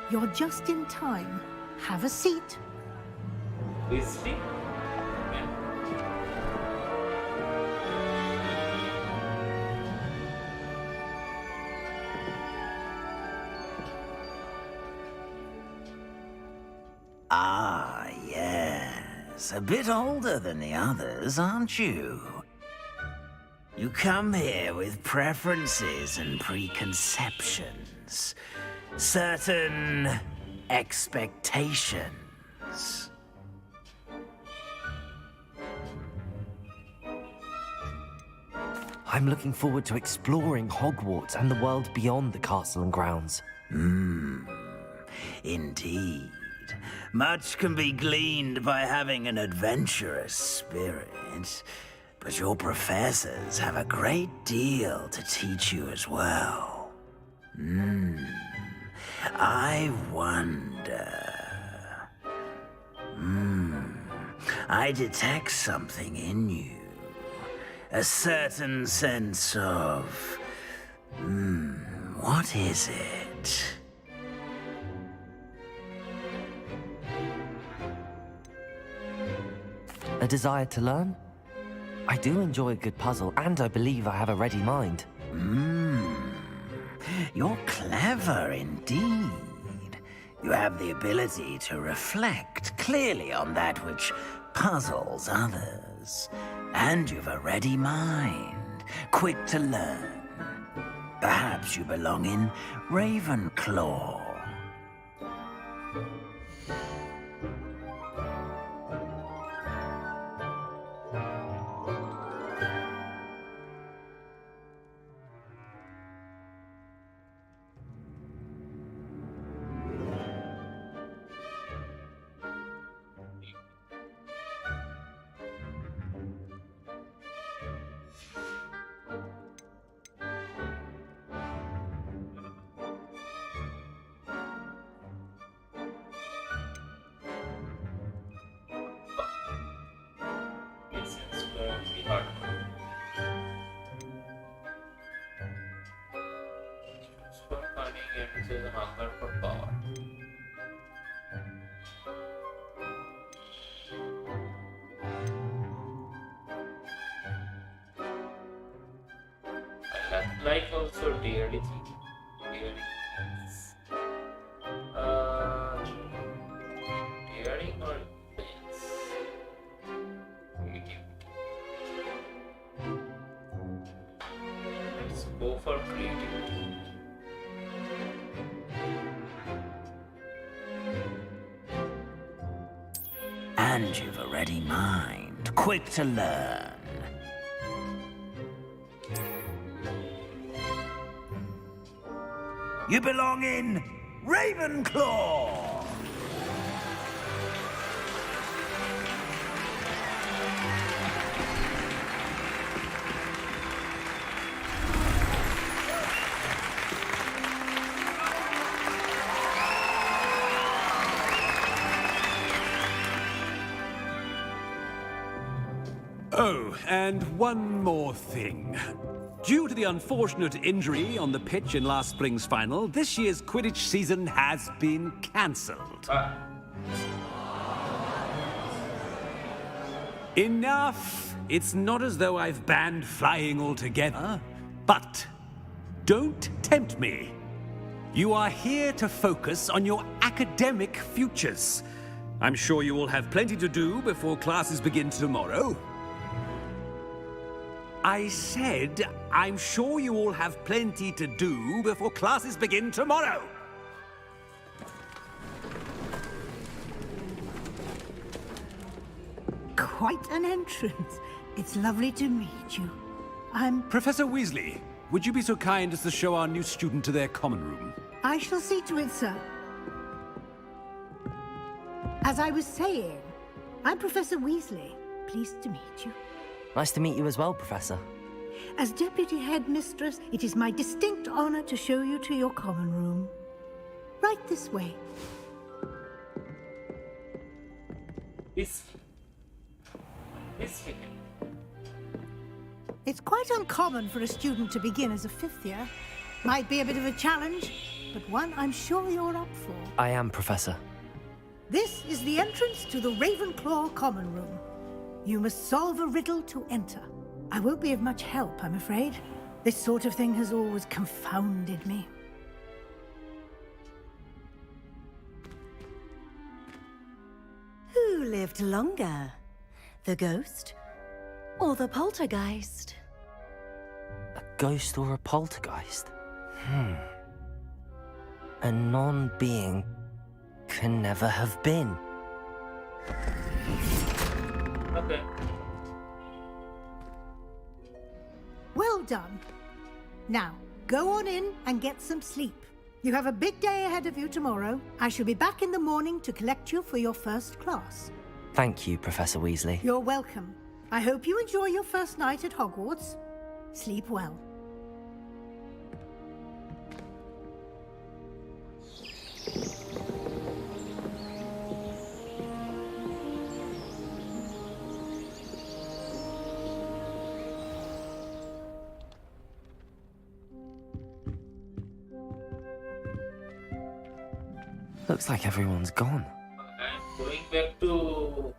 You're just in time. Have a seat. Weasley? Ah, yes. A bit older than the others, aren't you? You come here with preferences and preconceptions. Certain expectations. I'm looking forward to exploring Hogwarts and the world beyond the castle and grounds. Indeed. Much can be gleaned by having an adventurous spirit, but your professors have a great deal to teach you as well. I wonder... I detect something in you. A certain sense of... what is it? A desire to learn? I do enjoy a good puzzle, and I believe I have a ready mind. You're clever indeed. You have the ability to reflect clearly on that which puzzles others. And you've a ready mind, quick to learn. Perhaps you belong in Ravenclaw. Is a hunger for power. I like also daily things. Daring or things. Let's go for creativity. And you've a ready mind, quick to learn. You belong in Ravenclaw! Oh, and one more thing. Due to the unfortunate injury on the pitch in last spring's final, this year's Quidditch season has been cancelled. Enough! It's not as though I've banned flying altogether, but Don't tempt me. You are here to focus on your academic futures. I'm sure you will have plenty to do before classes begin tomorrow. I said, I'm sure you all have plenty to do before classes begin tomorrow. Quite an entrance. It's lovely to meet you. I'm... Professor Weasley, would you be so kind as to show our new student to their common room? I shall see to it, sir. As I was saying, I'm Professor Weasley. Pleased to meet you. Nice to meet you as well, Professor. As Deputy Headmistress, it is my distinct honor to show you to your common room. Right this way. It's quite uncommon for a student to begin as a 5th year. Might be a bit of a challenge, but one I'm sure you're up for. I am, Professor. This is the entrance to the Ravenclaw common room. You must solve a riddle to enter. I won't be of much help, I'm afraid. This sort of thing has always confounded me. Who lived longer? The ghost or the poltergeist? A ghost or a poltergeist? A non-being can never have been. Okay. Well done. Now, go on in and get some sleep. You have a big day ahead of you tomorrow. I shall be back in the morning to collect you for your first class. Thank you, Professor Weasley. You're welcome. I hope you enjoy your first night at Hogwarts. Sleep well. Looks like everyone's gone. I'm going back to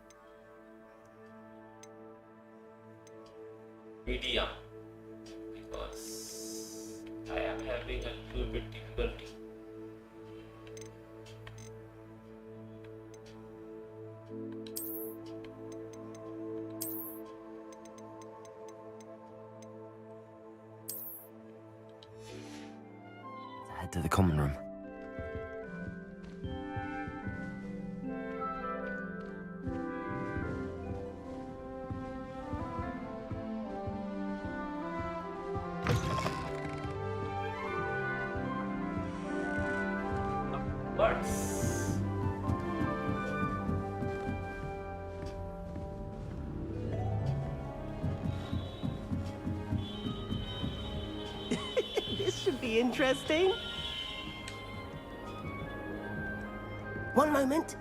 media because I am having a little bit difficulty. Let's head to the common room. This should be interesting. One moment.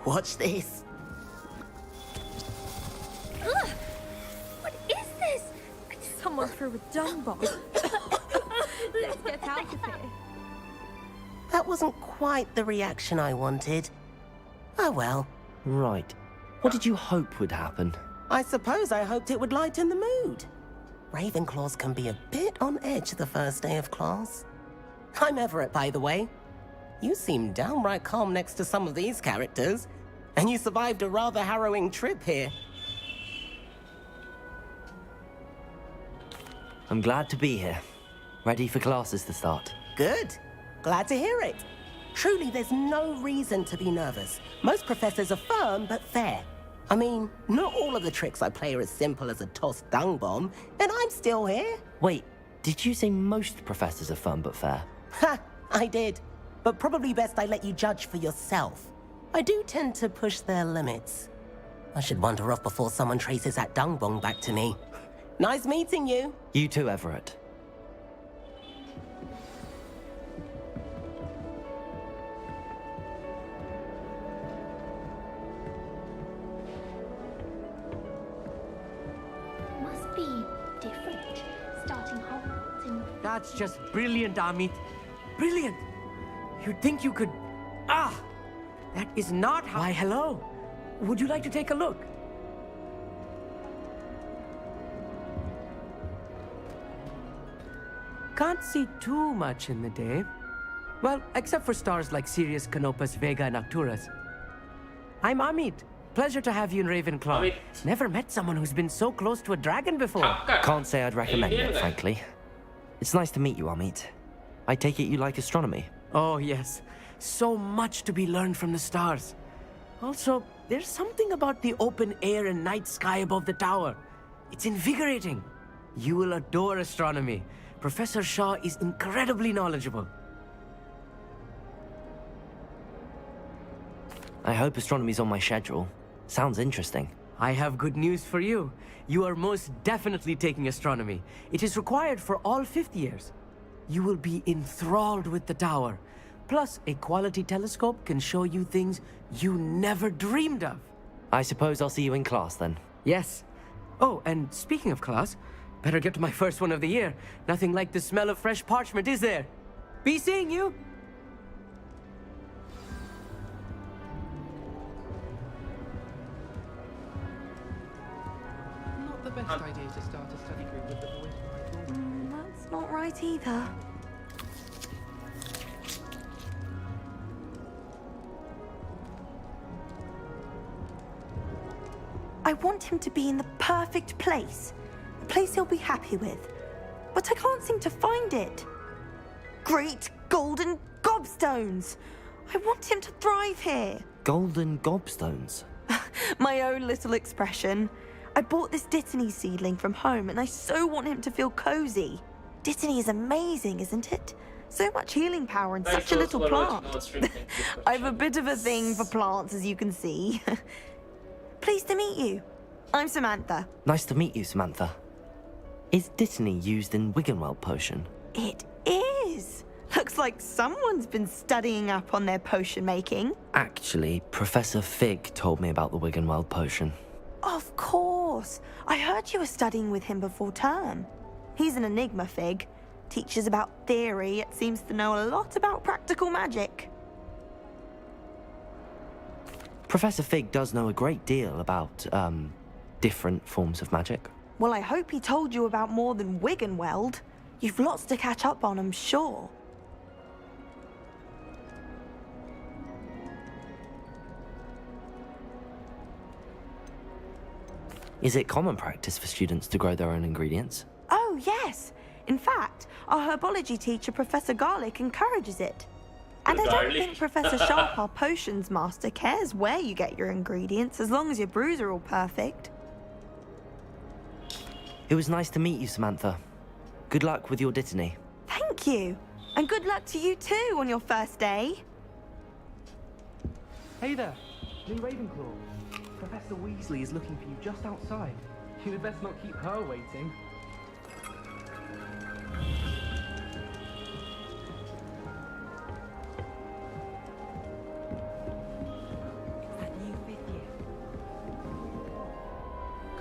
Watch this. Ugh! What is this? Someone threw a dung bomb. Let's get out of here. That wasn't quite the reaction I wanted. Oh well. Right. What did you hope would happen? I suppose I hoped it would lighten the mood. Ravenclaws can be a bit on edge the first day of class. I'm Everett, by the way. You seem downright calm next to some of these characters, and you survived a rather harrowing trip here. I'm glad to be here. Ready for classes to start. Good. Glad to hear it. Truly, there's no reason to be nervous. Most professors are firm but fair. I mean, not all of the tricks I play are as simple as a tossed dung bomb, and I'm still here. Wait, did you say most professors are fun but fair? Ha! I did. But probably best I let you judge for yourself. I do tend to push their limits. I should wander off before someone traces that dung bomb back to me. Nice meeting you. You too, Everett. Must be different, starting Hogwarts in... That's just brilliant, Amit. Brilliant! You'd think you could... Ah! That is not how... Why, hello. Would you like to take a look? can't see too much in the day. Well, except for stars like Sirius, Canopus, Vega, and Arcturus. I'm Amit. Pleasure to have you in Ravenclaw. Amit. Never met someone who's been so close to a dragon before. Can't say I'd recommend Alien it, guy. frankly. It's nice to meet you, Amit. I take it you like astronomy? Oh, yes. So much to be learned from the stars. Also, there's something about the open air and night sky above the tower. It's invigorating. You will adore astronomy. Professor Shaw is incredibly knowledgeable. I hope astronomy's on my schedule. Sounds interesting. I have good news for you. You are most definitely taking astronomy. It is required for all 5th years. You will be enthralled with the tower. Plus, a quality telescope can show you things you never dreamed of. I suppose I'll see you in class then. Yes. Oh, and speaking of class, better get to my first one of the year. Nothing like the smell of fresh parchment, is there? Be seeing you! Not the best idea to start a study group with the boys right now. That's not right either. I want him to be in the perfect place. A place he'll be happy with. But I can't seem to find it. Great golden gobstones! I want him to thrive here. Golden gobstones? My own little expression. I bought this Dittany seedling from home and I so want him to feel cozy. Dittany is amazing, isn't it? So much healing power in such a little plant. I've a bit of a thing for plants, as you can see. Pleased to meet you. I'm Samantha. Nice to meet you, Samantha. Is Dittany used in Wiggenweld potion? It is. Looks like someone's been studying up on their potion making. Actually, Professor Fig told me about the Wiggenweld potion. Of course. I heard you were studying with him before term. He's an enigma, Fig. Teaches about theory, yet seems to know a lot about practical magic. Professor Fig does know a great deal about, different forms of magic. Well, I hope he told you about more than Wiggenweld. You've lots to catch up on, I'm sure. Is it common practice for students to grow their own ingredients? Oh, yes. In fact, our herbology teacher, Professor Garlick, encourages it. And I don't think Professor Sharp, our potions master, cares where you get your ingredients, as long as your brews are all perfect. It was nice to meet you, Samantha. Good luck with your Dittany. Thank you. And good luck to you too on your first day. Hey there, Lee Ravenclaw. Professor Weasley is looking for you just outside. You'd best not keep her waiting.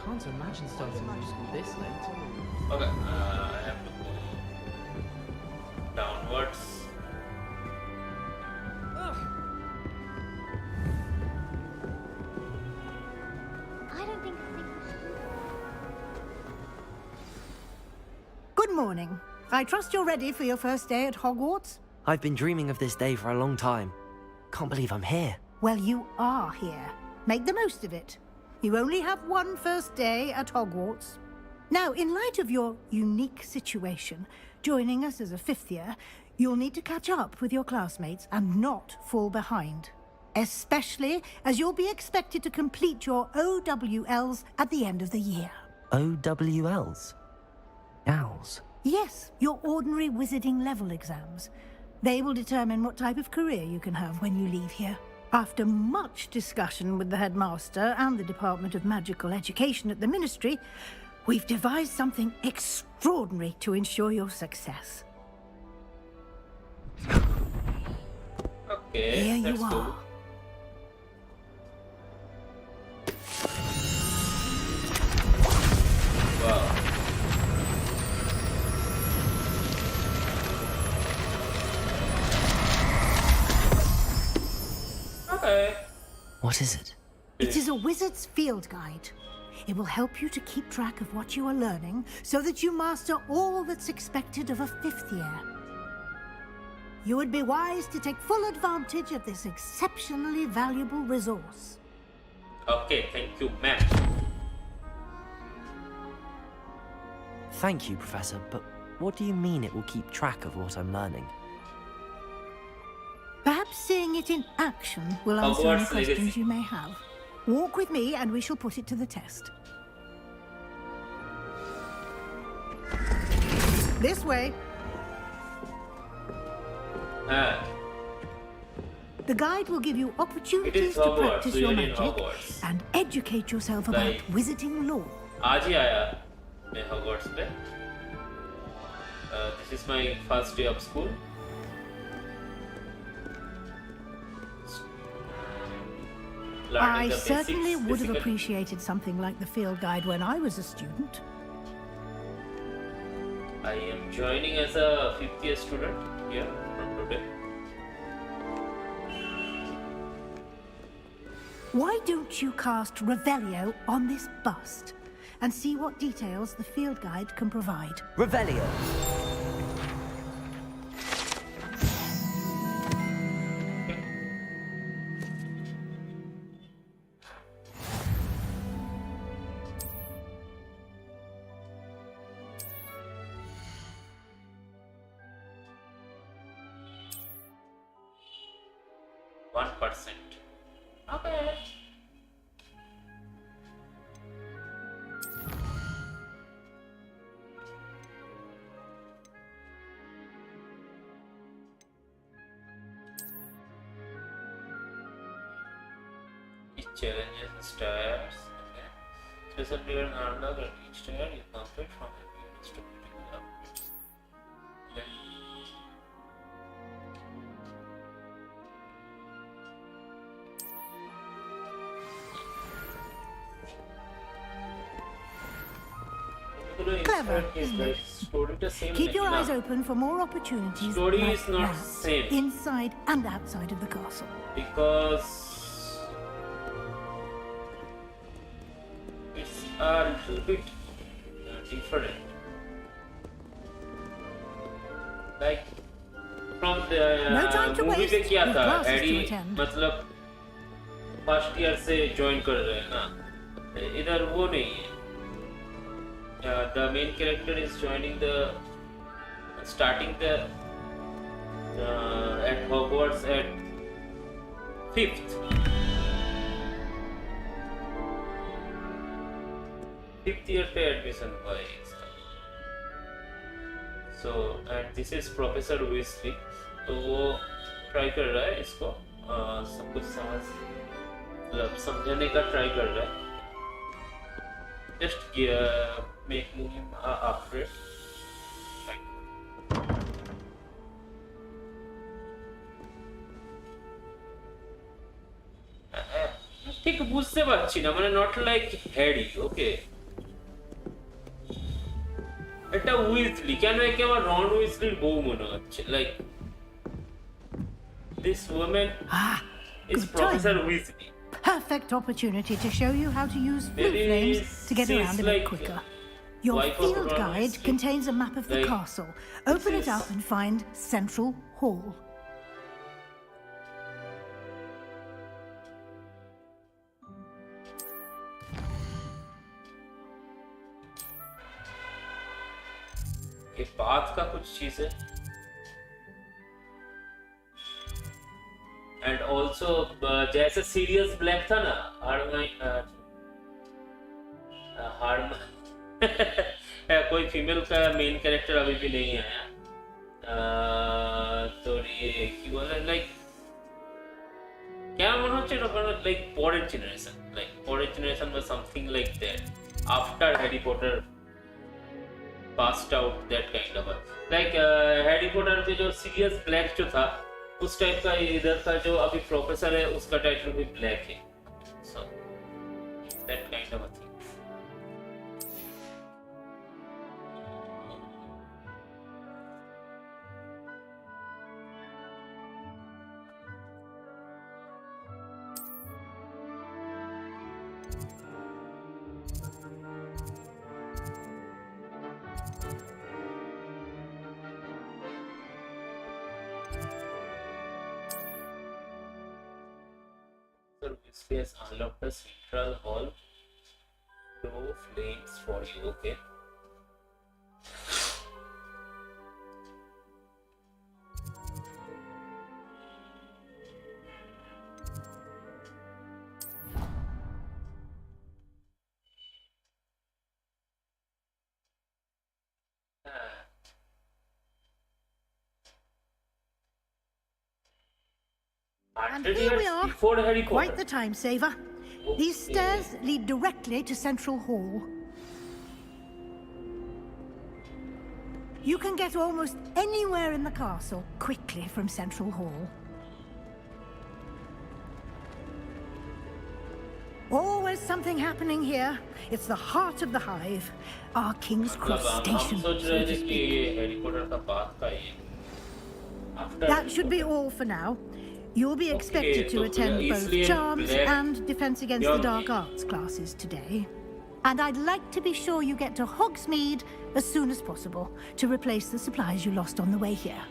Can't imagine starting new school this late. Okay, I have to go downwards. I don't think Good morning. I trust you're ready for your first day at Hogwarts? I've been dreaming of this day for a long time. Can't believe I'm here. Well, you are here. Make the most of it. You only have one first day at Hogwarts. Now, in light of your unique situation, joining us as a 5th year, you'll need to catch up with your classmates and not fall behind. Especially as you'll be expected to complete your OWLs at the end of the year. OWLs? Owls? Yes, your ordinary wizarding level exams. They will determine what type of career you can have when you leave here. After much discussion with the headmaster and the Department of Magical Education at the Ministry, we've devised something extraordinary to ensure your success. Okay, Here you let's are. go. Wow. Okay. What is it? It is a wizard's field guide. It will help you to keep track of what you are learning so that you master all that's expected of a 5th year. You would be wise to take full advantage of this exceptionally valuable resource. Okay, thank you, ma'am. Thank you, Professor, but what do you mean it will keep track of what I'm learning? Perhaps seeing it in action will answer any Hogwarts questions Legacy. you may have. Walk with me and we shall put it to the test. This way. The guide will give you opportunities to Hogwarts, practice so your you're in magic Hogwarts. and educate yourself about Like- wizarding lore. आज ही आया मैं Hogwarts पे. This is my first day of school. I The certainly basics, would have physical- appreciated something like the field guide when I was a student. I am joining as a 5th year student here from today. Why don't you cast Revelio on this bust and see what details the field guide can provide? Revelio. Okay. Each challenges and stairs. Okay. Special period and unlock at each stair you complete from a units to critical upgrades. Okay. Clever, isn't it? Story the same Keep your like eyes now. open for more opportunities Story like is not that, same. inside and outside of the castle. Because it's a little bit different. Like from the No time to movie waste. पे क्या With था classes to AD attend. मतलब first year से join कर रहे हैं ना इधर वो नहीं है the main character is joining the starting the at Hogwarts at 5th year पे admission हुआ है इसका. So and this is Professor Weasley तो वो try कर रहा है इसको सब कुछ मतलब समझने का try कर रहा है. Just making him upgrade. ঠিক বুঝতে পারছি না মানে not like Harry, okay? এটা উইজলি কেন একে আমার রন উইজলির বউ মনে হচ্ছে like this woman is good Professor timing. Weasley. Perfect opportunity to show you how to use blue Maybe flames to get she's around a bit like quicker. Your wife of field Ron guide Weasley. contains a map of the Like, castle. Open this it is- up and find Central Hall. ये बात का कुछ चीज है and also जैसे Sirius Black था ना कोई फीमेल का मेन कैरेक्टर अभी भी नहीं आया तो ये কি বলে লাইক क्या মনে হচ্ছে এটা লাইক পরের জেনারেশন বা something like that after Harry Potter passed out that kind of like Harry Potter के जो सीरियस ब्लैक जो था उस टाइप का इधर का जो अभी प्रोफेसर है उसका टाइटल भी ब्लैक है so that kind of a thing. So this has unlocked the central hall. No flames for you, okay? And here we are, quite the time saver. These stairs lead directly to Central Hall. You can get almost anywhere in the castle quickly from Central Hall. Always something happening here. It's the heart of the hive, our King's Cross station, so to speak. That should be all for now. You'll be expected to attend both Charms and Defense Against the Dark Arts classes today. And I'd like to be sure you get to Hogsmeade as soon as possible to replace the supplies you lost on the way here.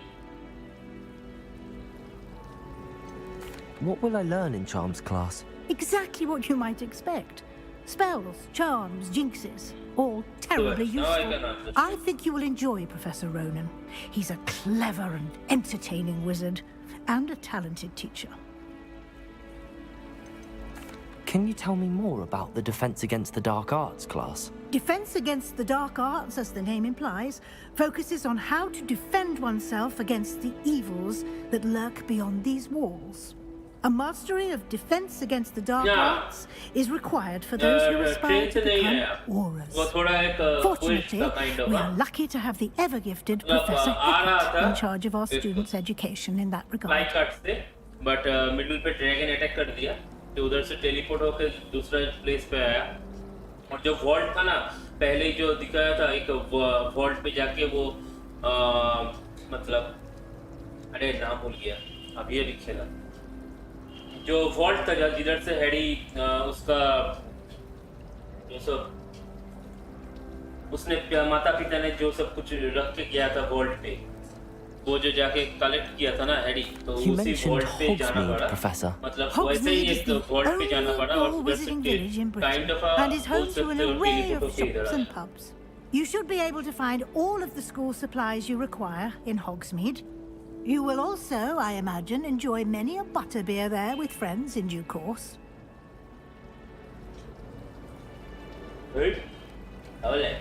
What will I learn in Charms class? Exactly what you might expect. Spells, charms, jinxes, all terribly useful. I think you will enjoy Professor Ronan. He's a clever and entertaining wizard, and a talented teacher. Can you tell me more about the Defense Against the Dark Arts class? Defense Against the Dark Arts, as the name implies, focuses on how to defend oneself against the evils that lurk beyond these walls. A mastery of Defense Against the Dark Arts is required for those who aspire to become AORUS. Fortunately, we are lucky to have the ever-gifted Professor Hickett in charge of our students' education in that regard. But middle पे dragon attack कर दिया, तो उधर से teleport होकर दूसरा place पे आया, और जो वॉल्ट था ना, पहले जो दिखाया था एक वॉल्ट पे जाके वो मतलब अरे नाम भूल गया, अभी ये दिखेगा, जो वॉल्ट था जिधर से हैरी उसका ये सब उसने माता पिता ने जो सब कुछ रख के गया था वॉल्ट पे, वो जो जाके कलेक्ट किया था ना हैरी, तो उसी वॉल्ट पे जाना पड़ा, मतलब वैसे ही एक वॉल्ट पे जाना पड़ा और उधर से kind of and is home to an array of shops and pubs. You should be able to find all of the school supplies you require in Hogsmeade. You will also, I imagine, enjoy many a butterbeer there with friends in due course. Good. Ole.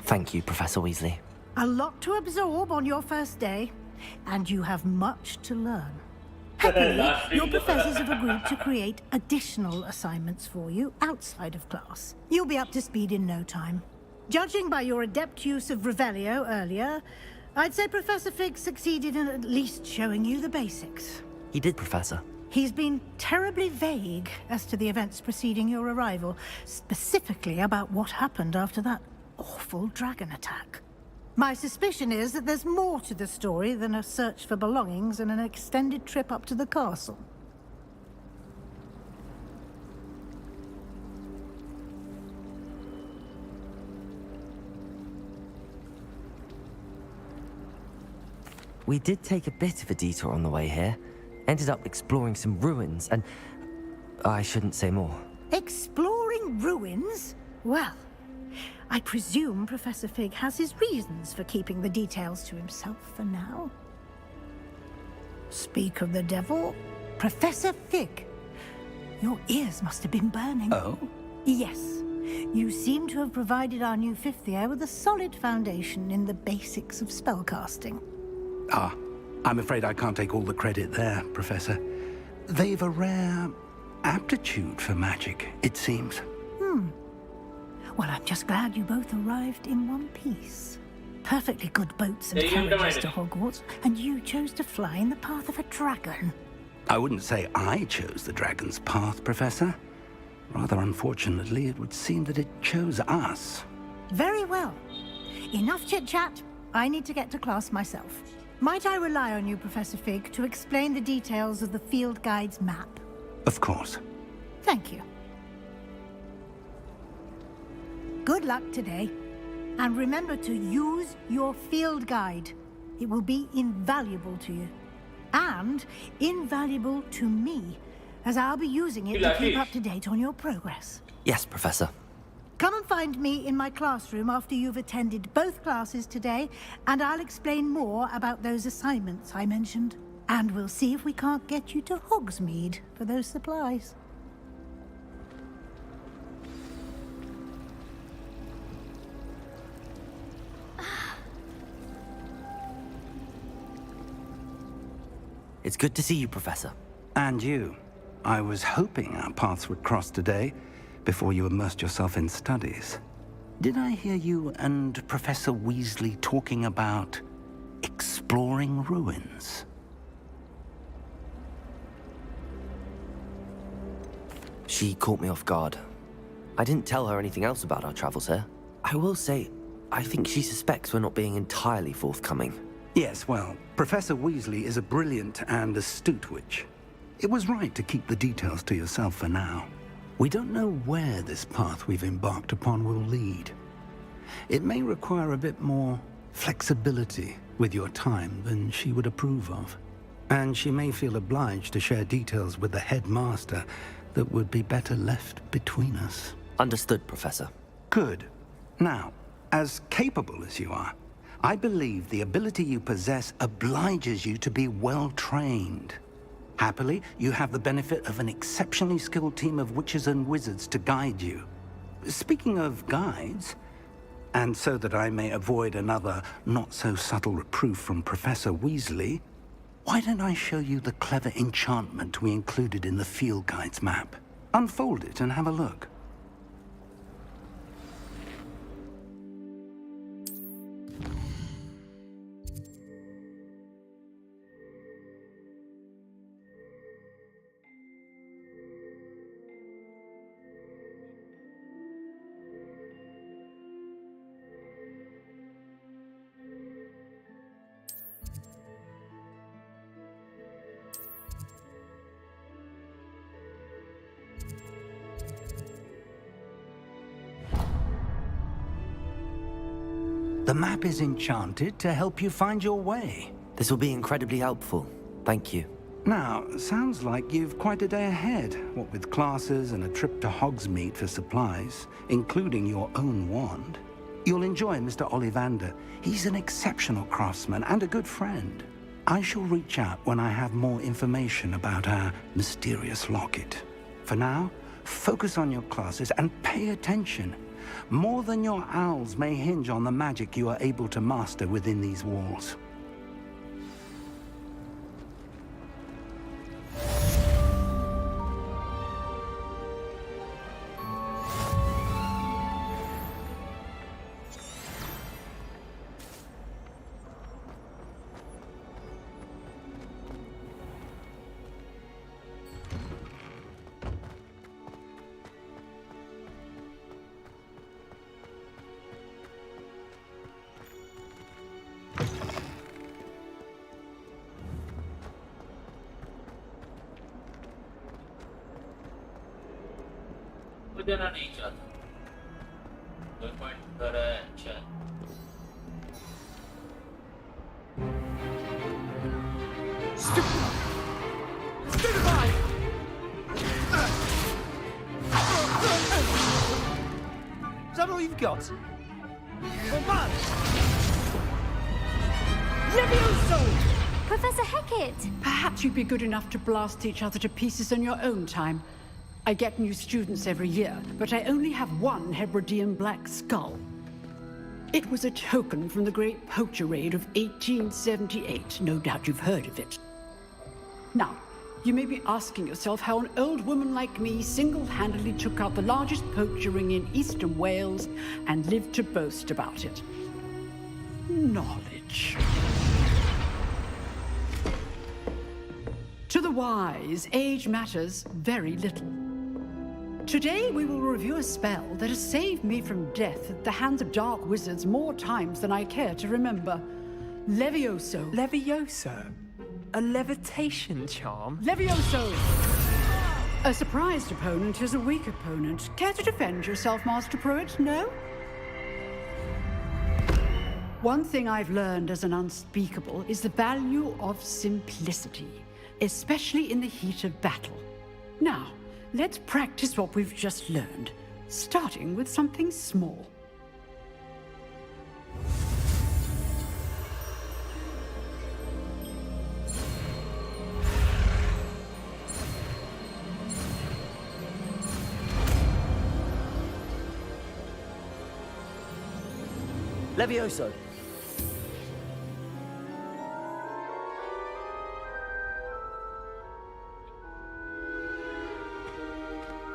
Thank you, Professor Weasley. A lot to absorb on your first day, and you have much to learn. Happily, your professors have agreed to create additional assignments for you outside of class. You'll be up to speed in no time. Judging by your adept use of Revelio earlier, I'd say Professor Fig succeeded in at least showing you the basics. He did, Professor. He's been terribly vague as to the events preceding your arrival, specifically about what happened after that awful dragon attack. My suspicion is that there's more to the story than a search for belongings and an extended trip up to the castle. We did take a bit of a detour on the way here. Ended up exploring some ruins and... I shouldn't say more. Exploring ruins? Well, I presume Professor Fig has his reasons for keeping the details to himself for now. Speak of the devil, Professor Fig. Your ears must have been burning. Oh? Yes. You seem to have provided our new fifth year with a solid foundation in the basics of spellcasting. Ah, I'm afraid I can't take all the credit there, Professor. They've a rare aptitude for magic, it seems. Well, I'm just glad you both arrived in one piece. Perfectly good boats and carriages to Hogwarts, and you chose to fly in the path of a dragon. I wouldn't say I chose the dragon's path, Professor. Rather unfortunately, it would seem that it chose us. Very well. Enough chit-chat. I need to get to class myself. Might I rely on you, Professor Fig, to explain the details of the field guide's map? Of course. Thank you. Good luck today. And remember to use your field guide. It will be invaluable to you. And invaluable to me, as I'll be using it to keep up to date on your progress. Yes, Professor. Come and find me in my classroom after you've attended both classes today, and I'll explain more about those assignments I mentioned. And we'll see if we can't get you to Hogsmeade for those supplies. It's good to see you, Professor. And you. I was hoping our paths would cross today, before you immersed yourself in studies. Did I hear you and Professor Weasley talking about exploring ruins? She caught me off guard. I didn't tell her anything else about our travels here. I will say, I think she suspects we're not being entirely forthcoming. Yes, well, Professor Weasley is a brilliant and astute witch. It was right to keep the details to yourself for now. We don't know where this path we've embarked upon will lead. It may require a bit more flexibility with your time than she would approve of. And she may feel obliged to share details with the headmaster that would be better left between us. Understood, Professor. Good. Now, as capable as you are, I believe the ability you possess obliges you to be well-trained. Happily, you have the benefit of an exceptionally skilled team of witches and wizards to guide you. Speaking of guides, and so that I may avoid another not-so-subtle reproof from Professor Weasley, why don't I show you the clever enchantment we included in the field guide's map? Unfold it and have a look. The map is enchanted to help you find your way. This will be incredibly helpful. Thank you. Now, sounds like you've quite a day ahead, what with classes and a trip to Hogsmeade for supplies, including your own wand. You'll enjoy Mr. Ollivander. He's an exceptional craftsman and a good friend. I shall reach out when I have more information about our mysterious locket. For now, focus on your classes and pay attention. More than your owls may hinge on the magic you are able to master within these walls. देना नहीं चाहता कोई point कर रहा है अच्छा Stupefy! Is that all you've got? Well, Levioso! Professor Hecat! Perhaps you'd be good enough to blast each other to pieces in your own time. I get new students every year, but I only have one Hebridean black skull. It was a token from the Great Poacher Raid of 1878. No doubt you've heard of it. Now, you may be asking yourself how an old woman like me single-handedly took out the largest poacher ring in eastern Wales and lived to boast about it. Knowledge. To the wise, age matters very little. Today we will review a spell that has saved me from death at the hands of dark wizards more times than I care to remember. Levioso. Levioso? A levitation charm? Levioso! A surprised opponent is a weak opponent. Care to defend yourself, Master Pruitt? No? One thing I've learned as an unspeakable is the value of simplicity, especially in the heat of battle. Now, let's practice what we've just learned, starting with something small. Levioso.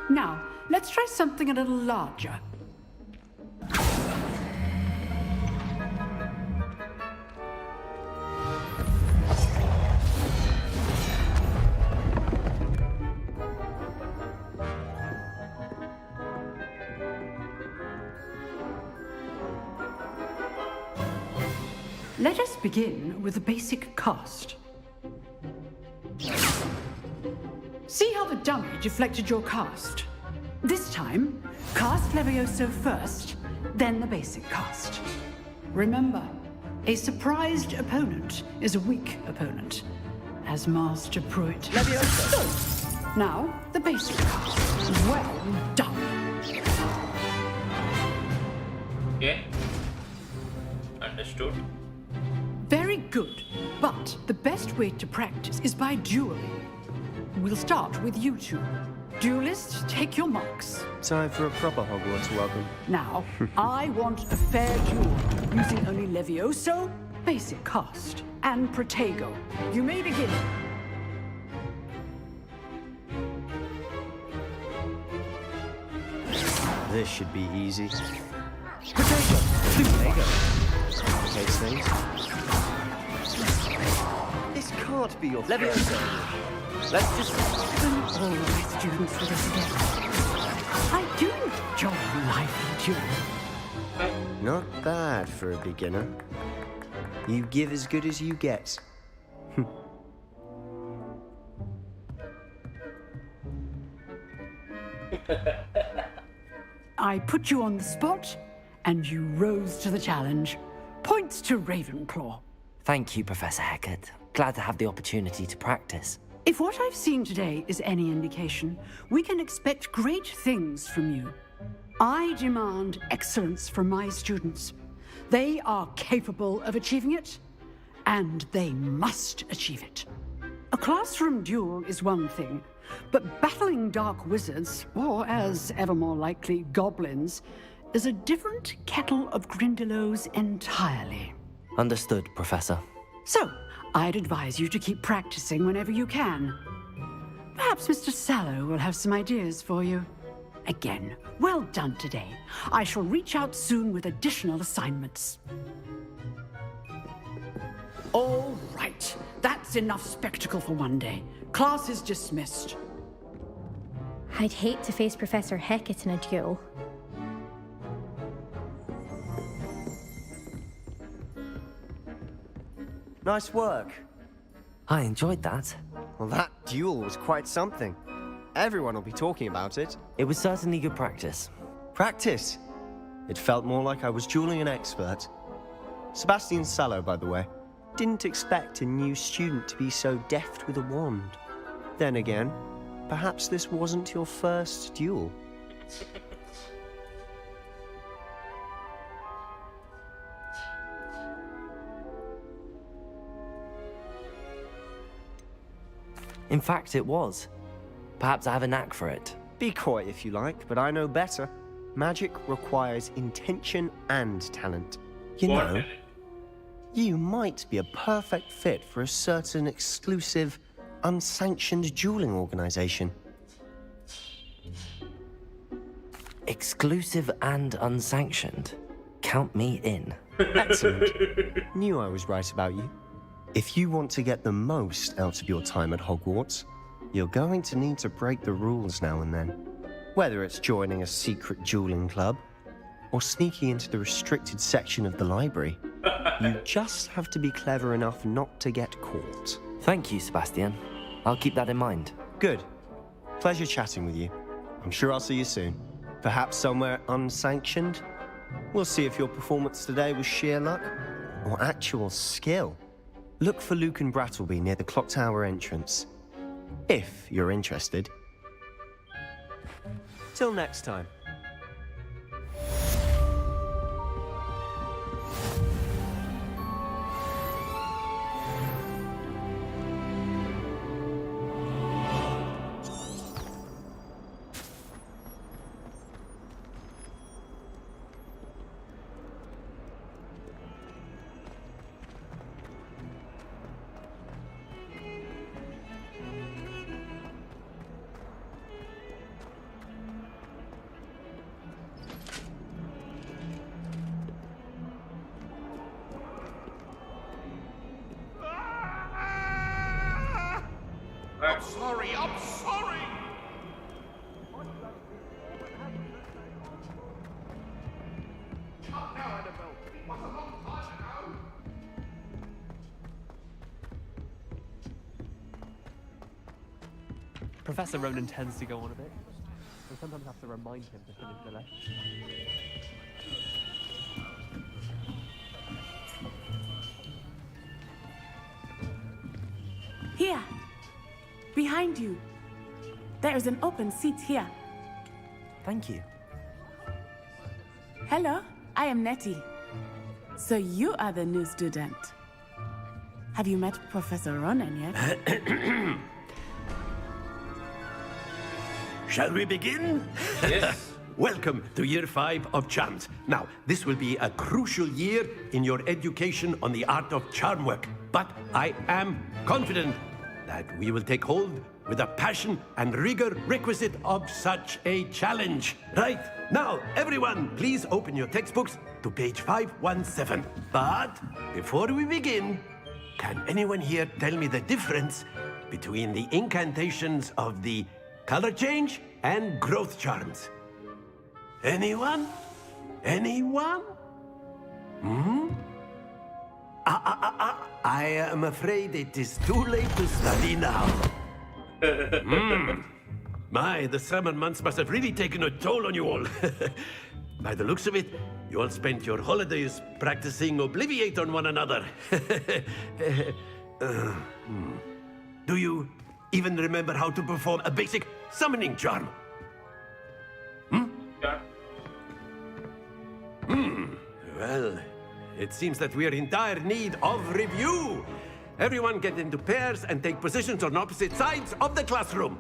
Now, let's try something a little larger. Let us begin with a basic cast. See how the dummy deflected your cast? This time, cast Levioso first, then the basic cast. Remember, a surprised opponent is a weak opponent, as Master Pruitt. Levioso! Now, the basic cast. Well done. Okay. Understood. Very good, but the best way to practice is by dueling. We'll start with you two. Duelists, take your marks. Time for a proper Hogwarts welcome. Now, I want a fair duel, using only Levioso, basic cast, and Protego. You may begin. This should be easy. Protego! Case things. This can't be your Levioso. Let's just... All my students with us again. I do enjoy life duel. Not bad for a beginner. You give as good as you get. I put you on the spot, and you rose to the challenge. Points to Ravenclaw. Thank you, Professor Hecat. Glad to have the opportunity to practice. If what I've seen today is any indication, we can expect great things from you. I demand excellence from my students. They are capable of achieving it, and they must achieve it. A classroom duel is one thing, but battling dark wizards, or as ever more likely, goblins, is a different kettle of Grindylows entirely. Understood, Professor. So, I'd advise you to keep practicing whenever you can. Perhaps Mr. Sallow will have some ideas for you. Again, well done today. I shall reach out soon with additional assignments. All right, that's enough spectacle for one day. Class is dismissed. I'd hate to face Professor Hecat in a duel. Nice work. I enjoyed that. Well, that duel was quite something. Everyone will be talking about it. It was certainly good practice. Practice? It felt more like I was dueling an expert. Sebastian Sallow, by the way. Didn't expect a new student to be so deft with a wand. Then again, perhaps this wasn't your first duel. In fact, it was. Perhaps I have a knack for it. Be coy if you like, but I know better. Magic requires intention and talent. You know, you might be a perfect fit for a certain exclusive, unsanctioned dueling organization. Exclusive and unsanctioned? Count me in. Excellent. Knew I was right about you. If you want to get the most out of your time at Hogwarts, you're going to need to break the rules now and then. Whether it's joining a secret dueling club, or sneaking into the restricted section of the library, you just have to be clever enough not to get caught. Thank you, Sebastian. I'll keep that in mind. Good. Pleasure chatting with you. I'm sure I'll see you soon. Perhaps somewhere unsanctioned? We'll see if your performance today was sheer luck or actual skill. Look for Luke and Brattleby near the clock tower entrance. If you're interested. Till next time. I'm sorry, I'm sorry! Professor Ronan tends to go on a bit. I sometimes have to remind him to finish the lesson. Here! Behind you! There is an open seat here. Thank you. Hello, I am Nettie. So you are the new student. Have you met Professor Ronan yet? Shall we begin? Yes. Welcome to Year 5 of Charms. Now, this will be a crucial year in your education on the art of charm work. But I am confident that we will take hold with the passion and rigor requisite of such a challenge. Right, now, everyone, please open your textbooks to page 517. But before we begin, can anyone here tell me the difference between the incantations of the color change and growth charms? Anyone? Anyone? I am afraid it is too late to study now. My, the summer months must have really taken a toll on you all. By the looks of it, you all spent your holidays practicing Obliviate on one another. Do you even remember how to perform a basic summoning charm? Well, it seems that we are in dire need of review. Everyone get into pairs and take positions on opposite sides of the classroom.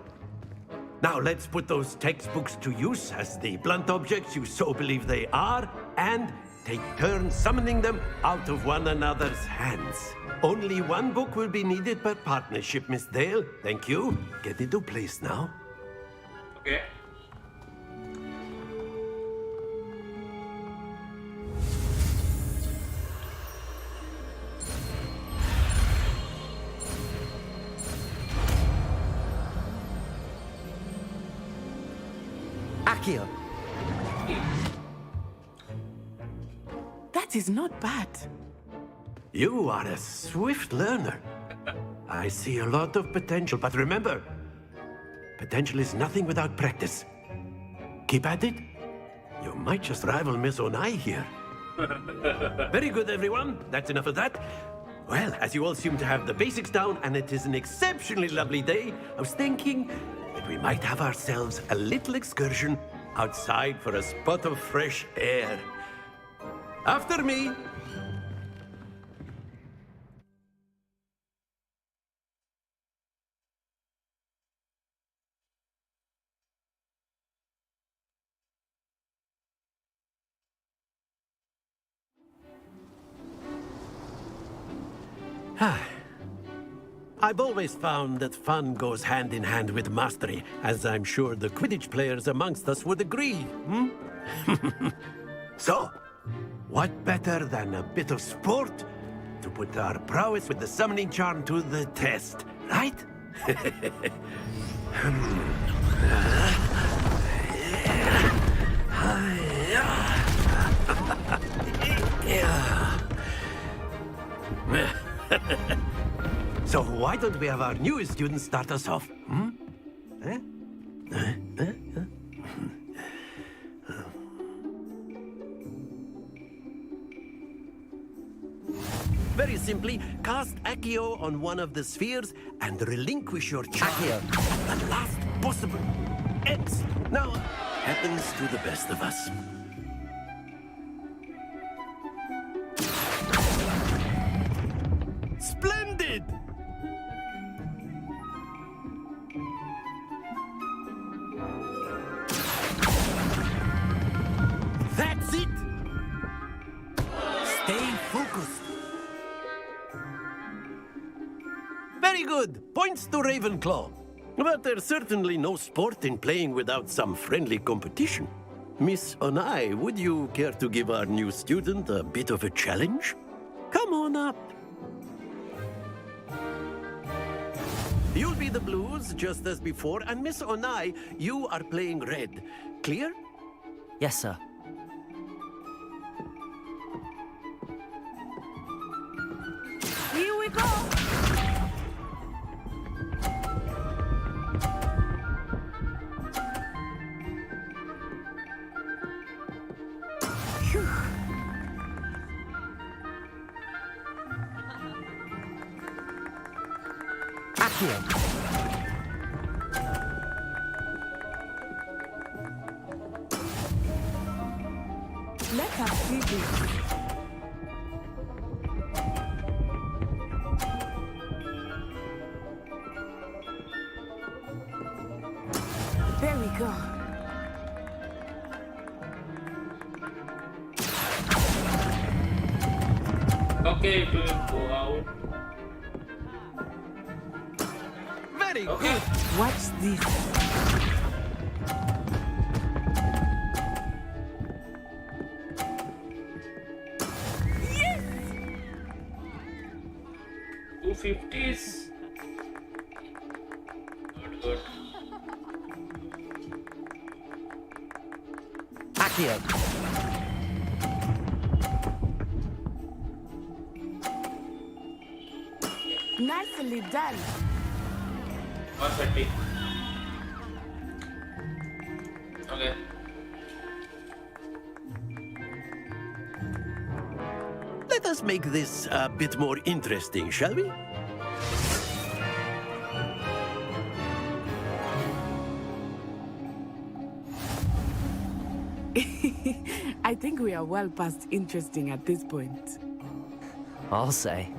Now let's put those textbooks to use as the blunt objects you so believe they are, and take turns summoning them out of one another's hands. Only one book will be needed per partnership, Miss Dale. Thank you. Get into place now. Okay. Akio. That is not bad. You are a swift learner. I see a lot of potential, but remember, potential is nothing without practice. Keep at it. You might just rival Miss Onai here. Very good, everyone. That's enough of that. Well, as you all seem to have the basics down, and it is an exceptionally lovely day, I was thinking that we might have ourselves a little excursion outside for a spot of fresh air. After me. I've always found that fun goes hand in hand with mastery, as I'm sure the Quidditch players amongst us would agree, So, what better than a bit of sport to put our prowess with the summoning charm to the test, right? So why don't we have our newest student start us off? simply cast Accio on one of the spheres and relinquish your charge at the last possible. X now happens to the best of us. Splendid! That's it! Stay focused. Very good. Points to Ravenclaw. But there's certainly no sport in playing without some friendly competition. Miss Onai, would you care to give our new student a bit of a challenge? Come on up. You'll be the blues, just as before, and Miss Onai, you are playing red. Clear? Yes, sir. Here we go! Phew. Accio. Let us see this. There we go. Okay, it will go out. Very good. Watch this. Yes! 250s. Good. Accio. Nicely done. 130. Okay. Let us make this a bit more interesting, shall we? I think we are well past interesting at this point. I'll say.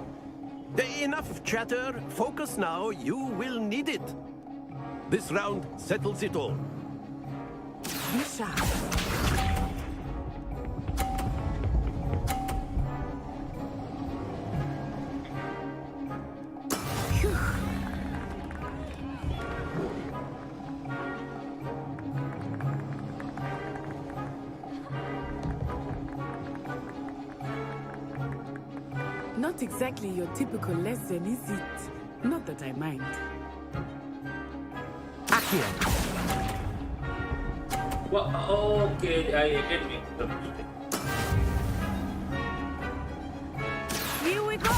Enough chatter. Focus now. You will need it. This round settles it all. Be sharp. Phew. Not exactly your typical lesson, is it? Not that I mind. Accio. Well, okay, I didn't make the mistake. Here we go!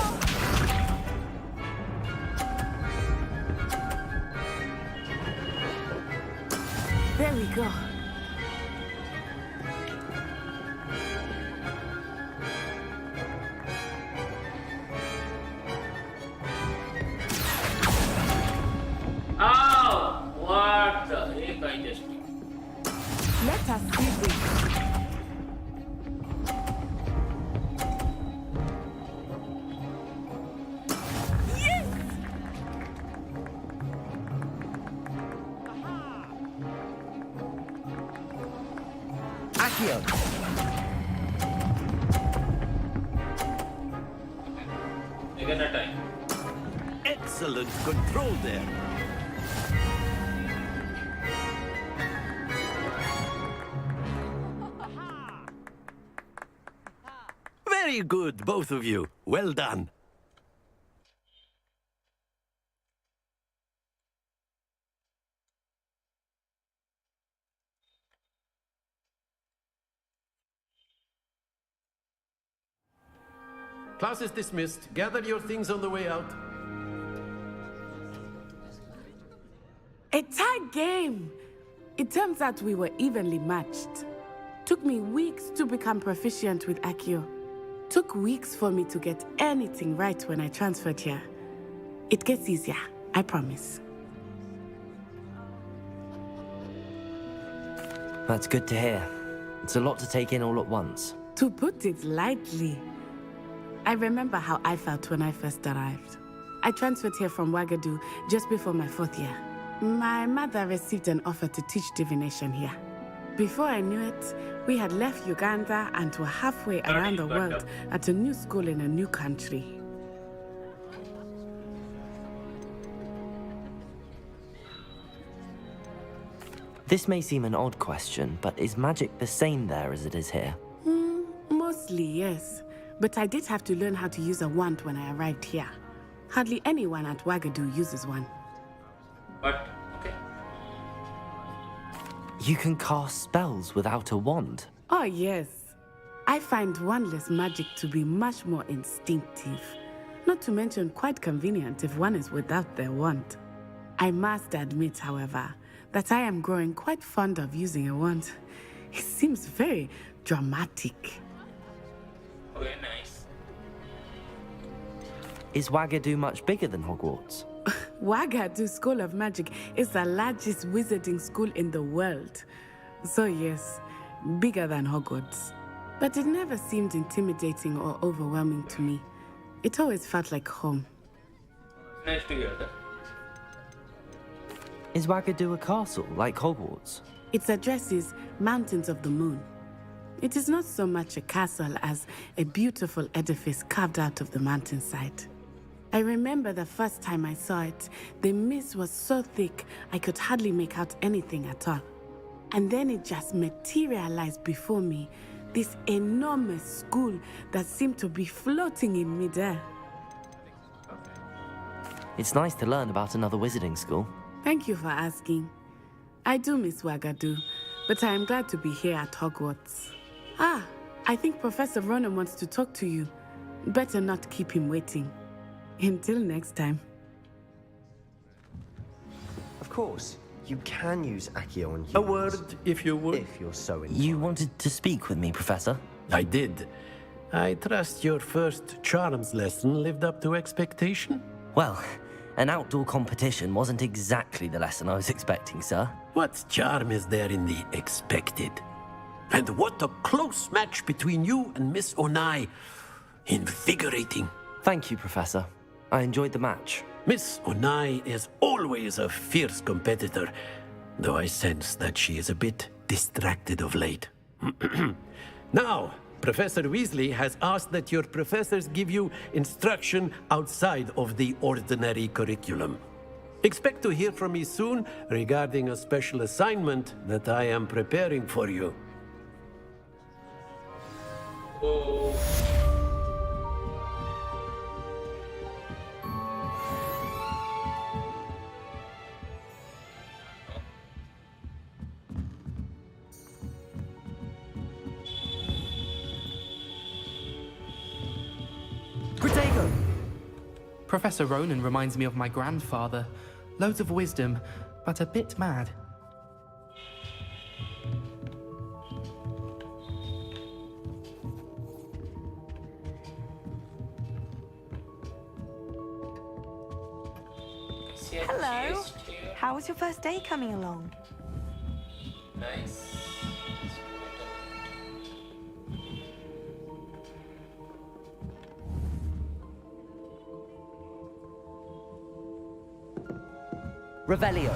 There we go. Ow! What the heck I just did? Let us see this. Yes! Accio. Again a time. Excellent control there. Very good, both of you. Well done. Class is dismissed. Gather your things on the way out. A tight game. It turns out we were evenly matched. Took me weeks to become proficient with Accio. took weeks for me to get anything right when I transferred here. It gets easier, I promise. That's good to hear. It's a lot to take in all at once. To put it lightly, I remember how I felt when I first arrived. I transferred here from Ouagadougou just before my 4th year. My mother received an offer to teach divination here. Before I knew it, we had left Uganda and were halfway around the world at a new school in a new country. This may seem an odd question, but is magic the same there as it is here? Mostly, yes. But I did have to learn how to use a wand when I arrived here. Hardly anyone at Ouagadougou uses one. But, okay. You can cast spells without a wand? Oh, yes. I find wandless magic to be much more instinctive. Not to mention quite convenient if one is without their wand. I must admit, however, that I am growing quite fond of using a wand. It seems very dramatic. Okay, nice. Is Ouagadougou much bigger than Hogwarts? Ouagadougou School of Magic is the largest wizarding school in the world. So yes, bigger than Hogwarts. But it never seemed intimidating or overwhelming to me. It always felt like home. Nice to hear that. Is Ouagadougou a castle, like Hogwarts? Its address is Mountains of the Moon. It is not so much a castle as a beautiful edifice carved out of the mountainside. I remember the first time I saw it, the mist was so thick I could hardly make out anything at all. And then it just materialized before me, this enormous school that seemed to be floating in midair. It's nice to learn about another wizarding school. Thank you for asking. I do miss Ouagadougou, but I am glad to be here at Hogwarts. Ah, I think Professor Ronan wants to talk to you. Better not keep him waiting. Until next time. Of course, you can use Accio on humans. A word, if you would. If you're so inclined. You wanted to speak with me, Professor? I did. I trust your first charms lesson lived up to expectation? Well, an outdoor competition wasn't exactly the lesson I was expecting, sir. What charm is there in the expected? And what a close match between you and Miss Onai. Invigorating. Thank you, Professor. I enjoyed the match. Miss Onai is always a fierce competitor, though I sense that she is a bit distracted of late. Now, Professor Weasley has asked that your professors give you instruction outside of the ordinary curriculum. Expect to hear from me soon regarding a special assignment that I am preparing for you. Oh. Professor Ronan reminds me of my grandfather. Loads of wisdom, but a bit mad. Hello. How was your first day coming along? Nice. Revelio.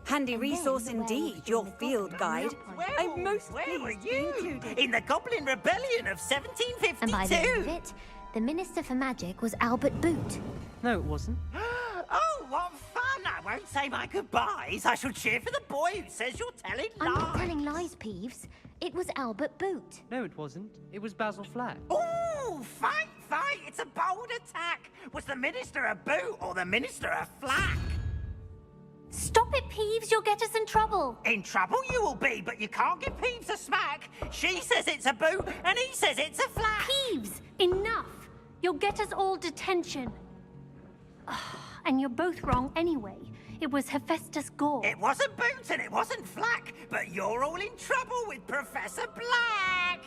Handy resource indeed, your field guide. I'm most pleased to be included. In the Goblin Rebellion of 1752. And by the end of it, the Minister for Magic was Albert Boot. No, it wasn't. Oh, what fun! I won't say my goodbyes. I shall cheer for the boy who says you're telling lies. I'm not telling lies, Peeves. It was Albert Boot. No, it wasn't. It was Basil Flack. Ooh, fight! It's a bold attack. Was the Minister a boot or the Minister a flack? Stop it, Peeves. You'll get us in trouble. In trouble you will be, but you can't give Peeves a smack. She says it's a boot, and he says it's a flack. Peeves, enough. You'll get us all detention. And you're both wrong anyway. It was Hephaestus Gore. It wasn't Boots and it wasn't Flack, but you're all in trouble with Professor Black!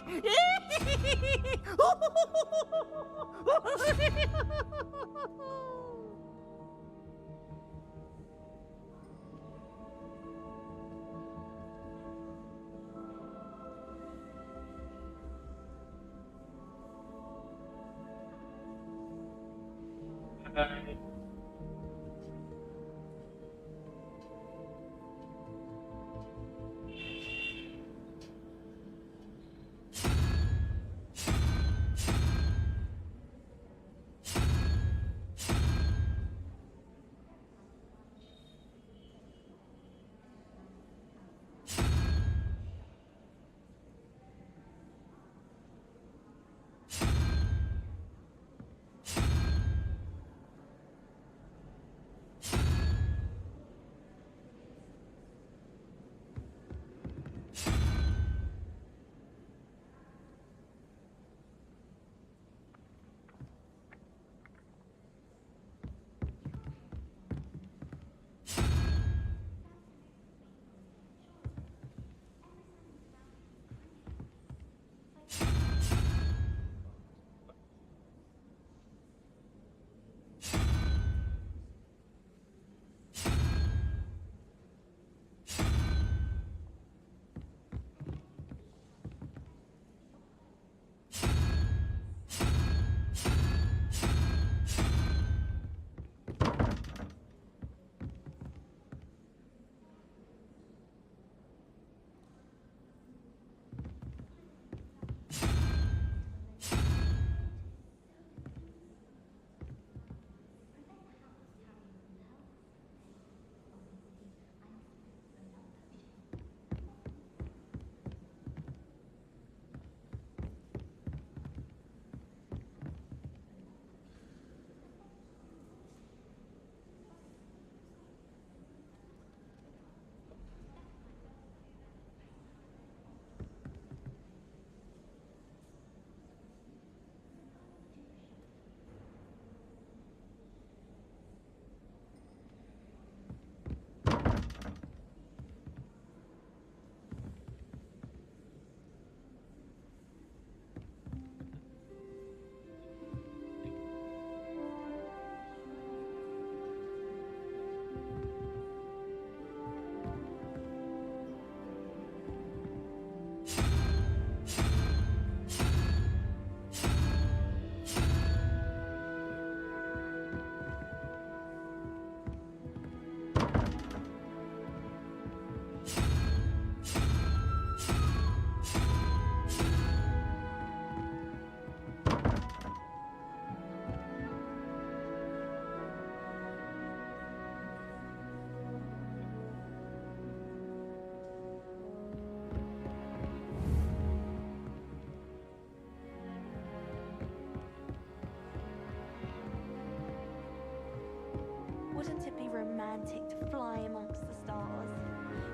Wouldn't it be romantic to fly amongst the stars?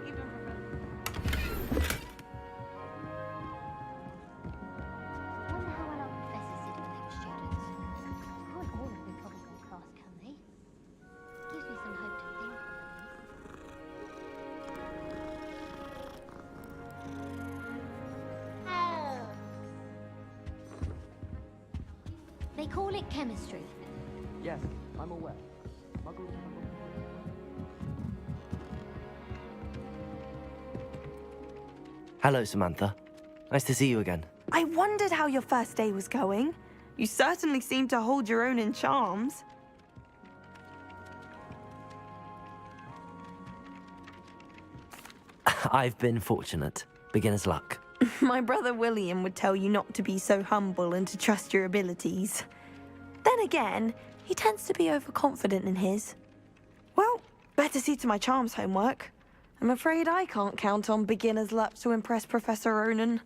Even Wonder how well our professors did when they were students. Can't all have been troubled in class, can they? Gives me some hope to think on at least. They call it chemistry. Yes, I'm aware. Muggles. Hello, Samantha. Nice to see you again. I wondered how your first day was going. You certainly seem to hold your own in charms. I've been fortunate. Beginner's luck. My brother William would tell you not to be so humble and to trust your abilities. Then again, he tends to be overconfident in his. Well, better see to my charms homework. I'm afraid I can't count on beginner's luck to impress Professor Ronan.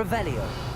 Revelio.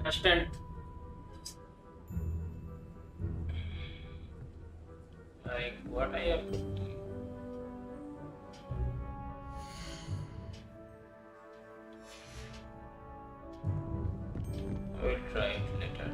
Understand? Like what I have to do. I will try it later.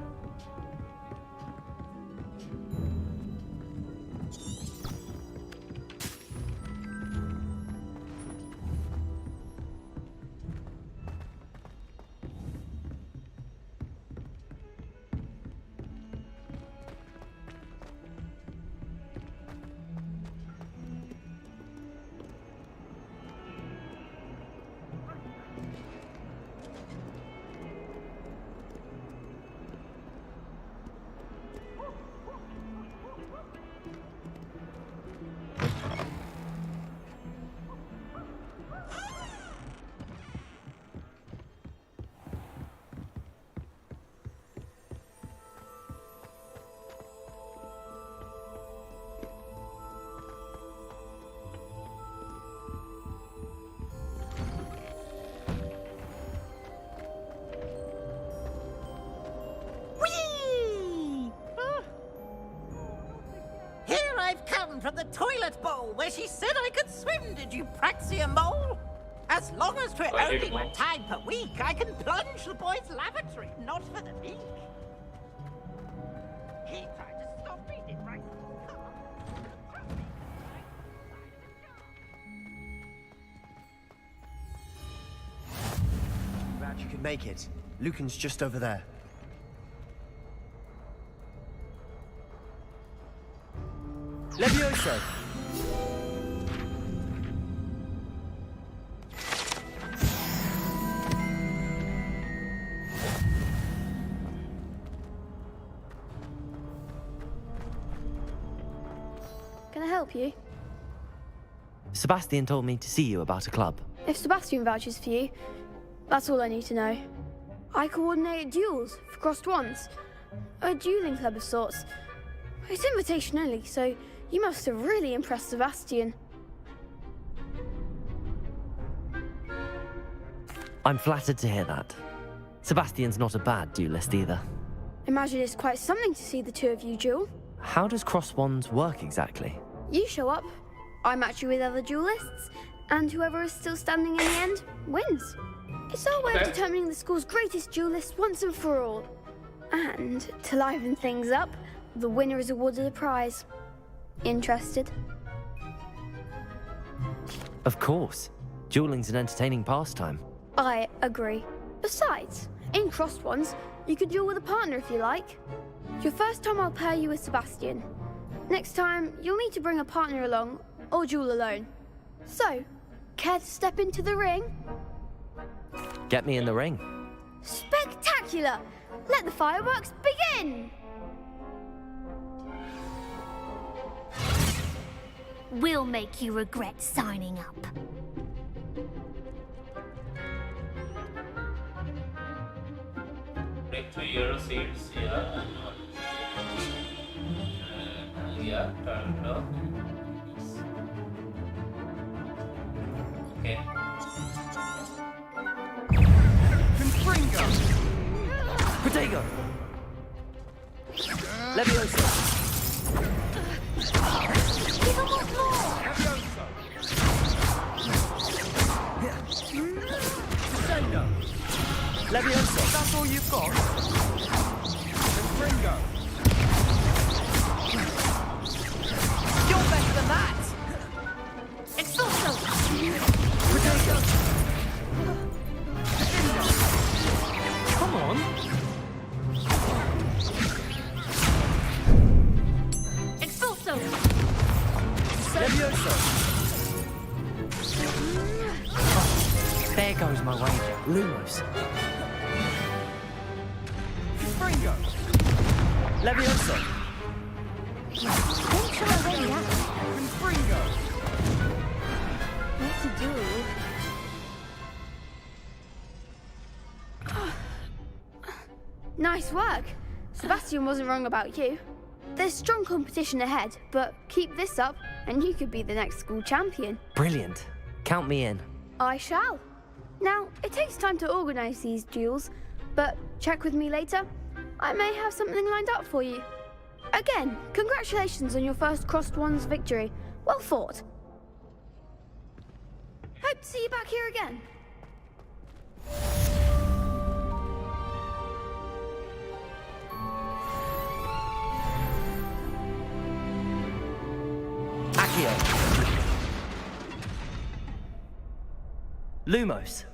I've come from the toilet bowl where she said I could swim, did you praxia mole? As long as we're only one time per week, I can plunge the boys' lavatory, not for the leak. He tried to stop me, did right? Glad you could make it. Lucan's just over there. Levioso! Can I help you? Sebastian told me to see you about a club. If Sebastian vouches for you, that's all I need to know. I coordinate duels for crossed wands. A dueling club of sorts. It's invitation only, so you must have really impressed Sebastian. I'm flattered to hear that. Sebastian's not a bad duelist either. Imagine it's quite something to see the two of you duel. How does cross wands work exactly? You show up, I match you with other duelists, and whoever is still standing in the end wins. It's our way of determining the school's greatest duelist once and for all. And to liven things up, the winner is awarded a prize. Interested? Of course. Dueling's an entertaining pastime. I agree. Besides, in crossed ones, you can duel with a partner if you like. Your first time I'll pair you with Sebastian. Next time, you'll need to bring a partner along, or duel alone. So, care to step into the ring? Get me in the ring. Spectacular! Let the fireworks begin! We'll make you regret signing up. Break 3 euro seats, yeah. Yeah, turned off. Okay. Confringo! Protego! Levioso! Levioso! That's all you've got? Confringo! You're better than that! Expulso! Protego! Come on! Expulso! Levioso! There goes my wager. Lumos. Confringo! Levioso! Don't show away that. Confringo! What to do? Nice work. Sebastian wasn't wrong about you. There's strong competition ahead, but keep this up and you could be the next school champion. Brilliant. Count me in. I shall. Now, it takes time to organise these duels, but check with me later. I may have something lined up for you. Again, congratulations on your first crossed wands victory. Well fought. Hope to see you back here again. Accio. Lumos.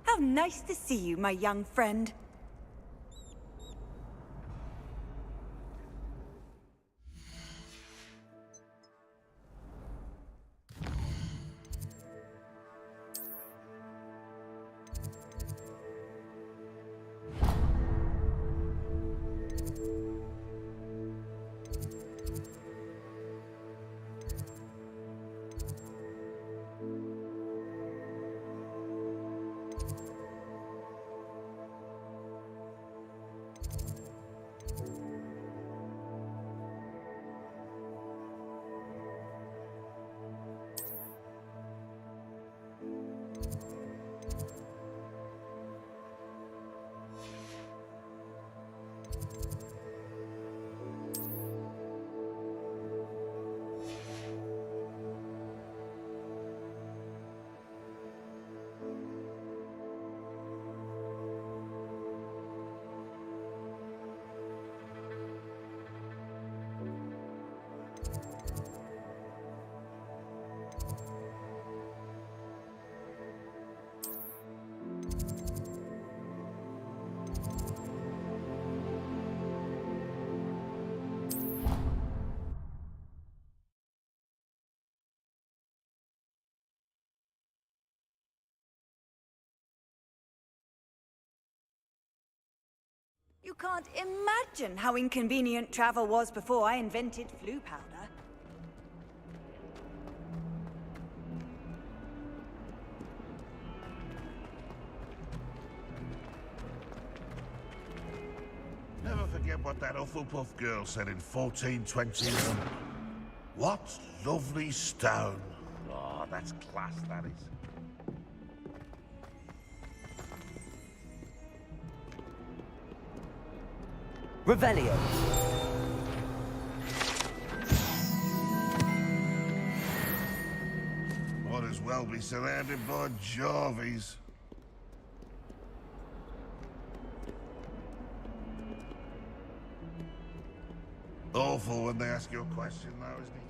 How nice to see you, my young friend. You can't imagine how inconvenient travel was before I invented flu powder. Never forget what that Hufflepuff girl said in 1421. What lovely stone. Oh, that's class, that is. Revelio. Might as well be surrounded by Jarvies. Awful when they ask you a question, though, isn't it?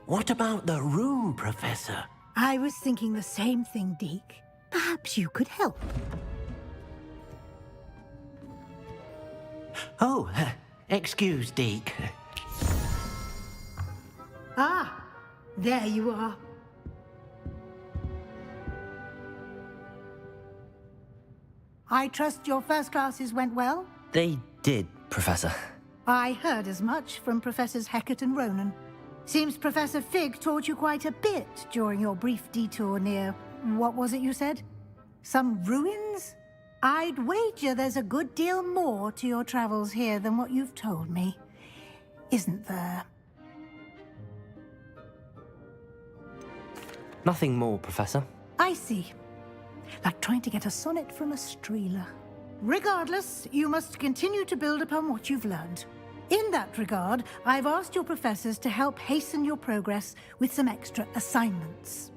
What about the room, Professor? I was thinking the same thing, Deke. Perhaps you could help. Oh, excuse, Deke. Ah, there you are. I trust your first classes went well? They did, Professor. I heard as much from Professors Hecat and Ronan. Seems Professor Fig taught you quite a bit during your brief detour near... what was it you said? Some ruins? I'd wager there's a good deal more to your travels here than what you've told me. Isn't there? Nothing more, Professor. I see. Like trying to get a sonnet from a streeler. Regardless, you must continue to build upon what you've learned. In that regard, I've asked your professors to help hasten your progress with some extra assignments.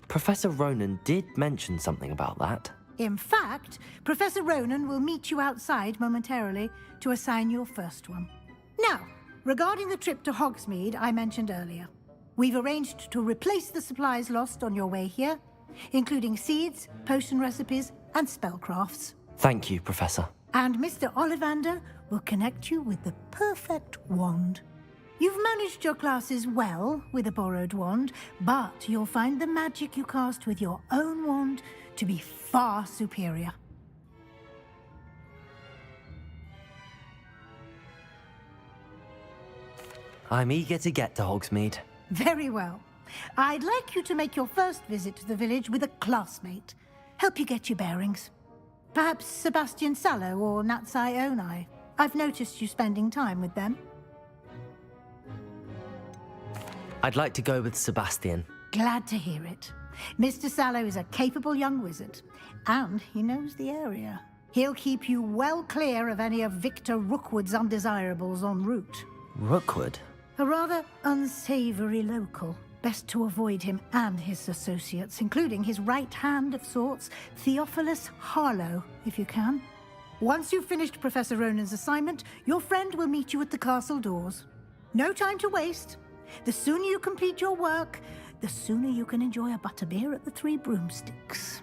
Professor Ronan did mention something about that. In fact, Professor Ronan will meet you outside momentarily to assign your first one. Now, regarding the trip to Hogsmeade I mentioned earlier, we've arranged to replace the supplies lost on your way here, including seeds, potion recipes, and spellcrafts. Thank you, Professor. And Mr. Ollivander will connect you with the perfect wand. You've managed your classes well with a borrowed wand, but you'll find the magic you cast with your own wand to be far superior. I'm eager to get to Hogsmeade. Very well. I'd like you to make your first visit to the village with a classmate. Help you get your bearings. Perhaps Sebastian Sallow or Natsai Onai. I've noticed you spending time with them. I'd like to go with Sebastian. Glad to hear it. Mr. Sallow is a capable young wizard, and he knows the area. He'll keep you well clear of any of Victor Rookwood's undesirables en route. Rookwood? A rather unsavory local. Best to avoid him and his associates, including his right hand of sorts, Theophilus Harlow, if you can. Once you've finished Professor Ronan's assignment, your friend will meet you at the castle doors. No time to waste. The sooner you complete your work, the sooner you can enjoy a butterbeer at the Three Broomsticks.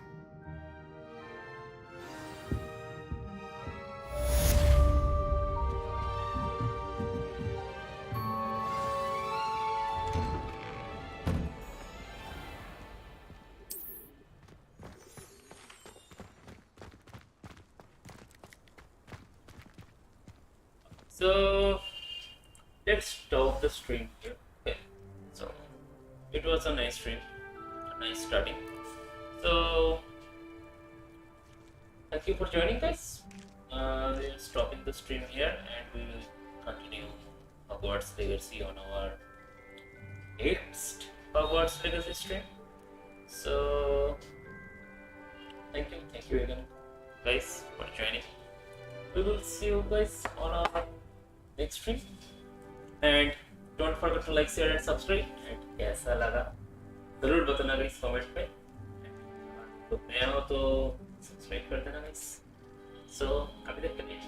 So let's stop the stream here. Okay, so it was a nice stream, a nice starting. So thank you for joining, guys. We'll stop in the stream here and we will continue Hogwarts Legacy on our 8th Hogwarts Legacy stream. So thank you again, guys, for joining. We will see you guys on our next stream, and don't forget to like, share and subscribe. And कैसा लगा जरूर बताना guys comment में, तो नया हो तो subscribe कर देना गाइस। सो अभी तक के लिए